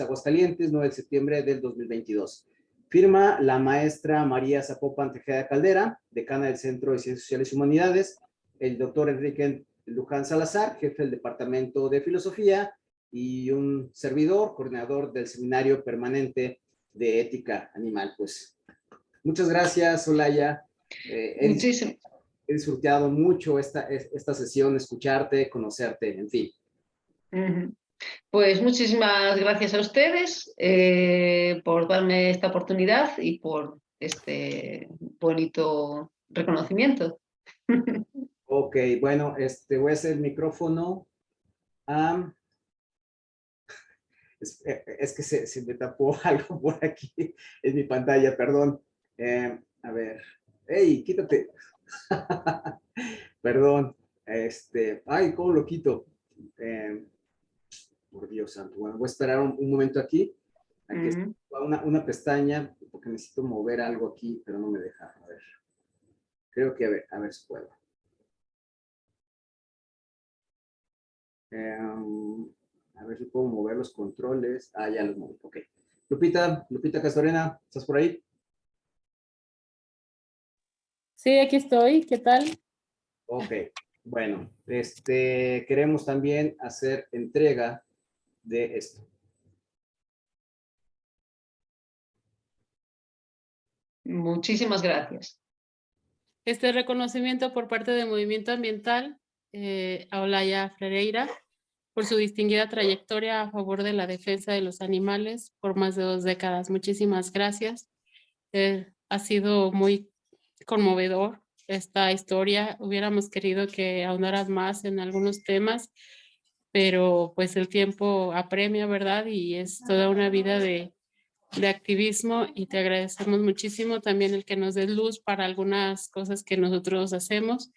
9 de septiembre del 2022. Firma la maestra María Zapopan Tejeda Caldera, decana del Centro de Ciencias Sociales y Humanidades, el doctor Enrique Luján Salazar, jefe del Departamento de Filosofía, y un servidor, coordinador del Seminario Permanente de Ética Animal. Pues muchas gracias, Olaya. Muchísimo. He disfrutado mucho esta sesión, escucharte, conocerte, en fin. Pues muchísimas gracias a ustedes por darme esta oportunidad y por este bonito reconocimiento. Ok, bueno, voy a hacer el micrófono. Es que se me tapó algo por aquí en mi pantalla, perdón. A ver. ¡Ey, quítate! Perdón. Ay, ¿cómo lo quito? Por Dios santo. Bueno, voy a esperar un momento aquí. Aquí está una pestaña, porque necesito mover algo aquí, pero no me deja. A ver. Creo que a ver si puedo. A ver si puedo mover los controles. Ah, ya los moví. Ok. Lupita Castorena, ¿estás por ahí? Sí, aquí estoy. ¿Qué tal? Ok. Bueno, queremos también hacer entrega de esto. Muchísimas gracias. Este reconocimiento por parte del Movimiento Ambiental a Olaya Ferreira por su distinguida trayectoria a favor de la defensa de los animales por más de 2 décadas. Muchísimas gracias. Ha sido muy conmovedor esta historia. Hubiéramos querido que ahondaras más en algunos temas, pero pues el tiempo apremia, ¿verdad? Y es toda una vida de activismo y te agradecemos muchísimo también el que nos des luz para algunas cosas que nosotros hacemos,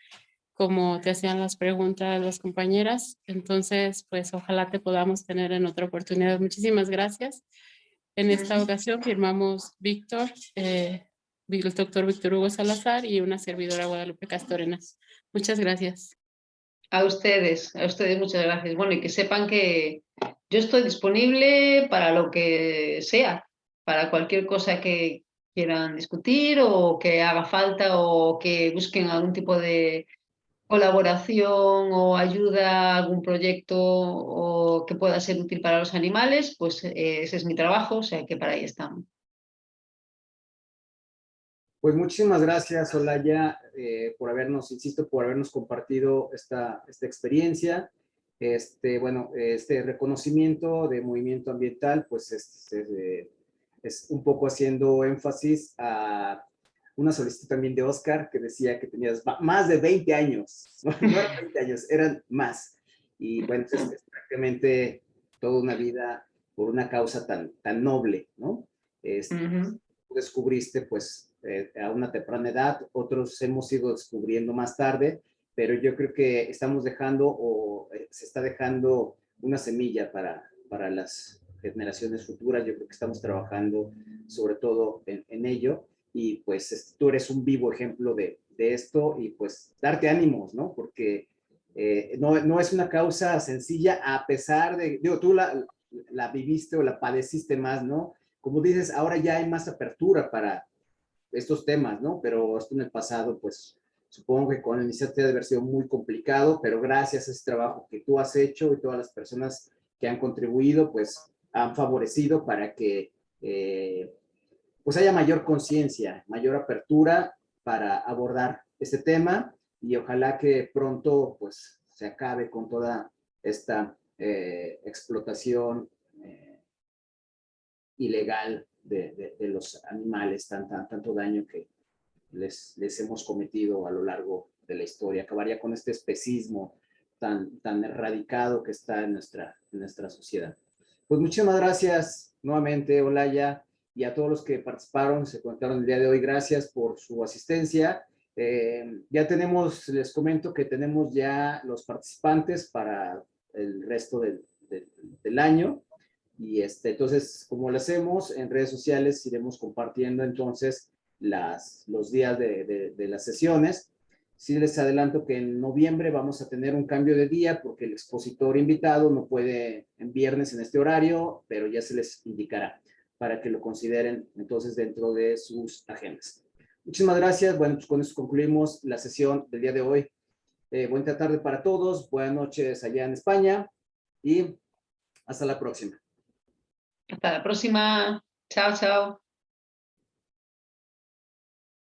como te hacían las preguntas las compañeras. Entonces, pues ojalá te podamos tener en otra oportunidad. Muchísimas gracias. En esta ocasión firmamos Víctor, el doctor Víctor Hugo Salazar y una servidora Guadalupe Castorena. Muchas gracias. A ustedes muchas gracias. Bueno, y que sepan que yo estoy disponible para lo que sea, para cualquier cosa que quieran discutir o que haga falta o que busquen algún tipo de colaboración o ayuda a algún proyecto o que pueda ser útil para los animales, pues ese es mi trabajo, o sea que para ahí estamos. Pues muchísimas gracias, Olaya, por habernos compartido esta experiencia. Bueno, este reconocimiento de movimiento ambiental, pues es un poco haciendo énfasis a una solicitud también de Oscar, que decía que tenías más de 20 años, no eran 20 años, eran más. Y bueno, es prácticamente toda una vida por una causa tan noble, ¿no? Tú descubriste, pues, a una temprana edad, otros hemos ido descubriendo más tarde, pero yo creo que estamos dejando o se está dejando una semilla para las generaciones futuras. Yo creo que estamos trabajando sobre todo en ello y pues tú eres un vivo ejemplo de esto y pues darte ánimos, ¿no? Porque no es una causa sencilla a pesar de, digo, tú la viviste o la padeciste más, ¿no? Como dices, ahora ya hay más apertura para estos temas, ¿no? Pero esto en el pasado, pues supongo que con la iniciativa debe haber sido muy complicado, pero gracias a ese trabajo que tú has hecho y todas las personas que han contribuido, pues han favorecido para que pues haya mayor conciencia, mayor apertura para abordar este tema y ojalá que pronto pues se acabe con toda esta explotación ilegal de los animales, tanto daño que les hemos cometido a lo largo de la historia. Acabaría con este especismo tan erradicado que está en nuestra sociedad. Pues muchísimas gracias nuevamente, Olaya, y a todos los que participaron, se conectaron el día de hoy. Gracias por su asistencia. Ya tenemos, les comento que tenemos ya los participantes para el resto del año. Y entonces, como lo hacemos en redes sociales, iremos compartiendo entonces los días de las sesiones. Sí les adelanto que en noviembre vamos a tener un cambio de día porque el expositor invitado no puede en viernes en este horario, pero ya se les indicará para que lo consideren entonces dentro de sus agendas. Muchísimas gracias. Bueno, pues con eso concluimos la sesión del día de hoy. Buena tarde para todos. Buenas noches allá en España y hasta la próxima. Hasta la próxima. Chao, chao.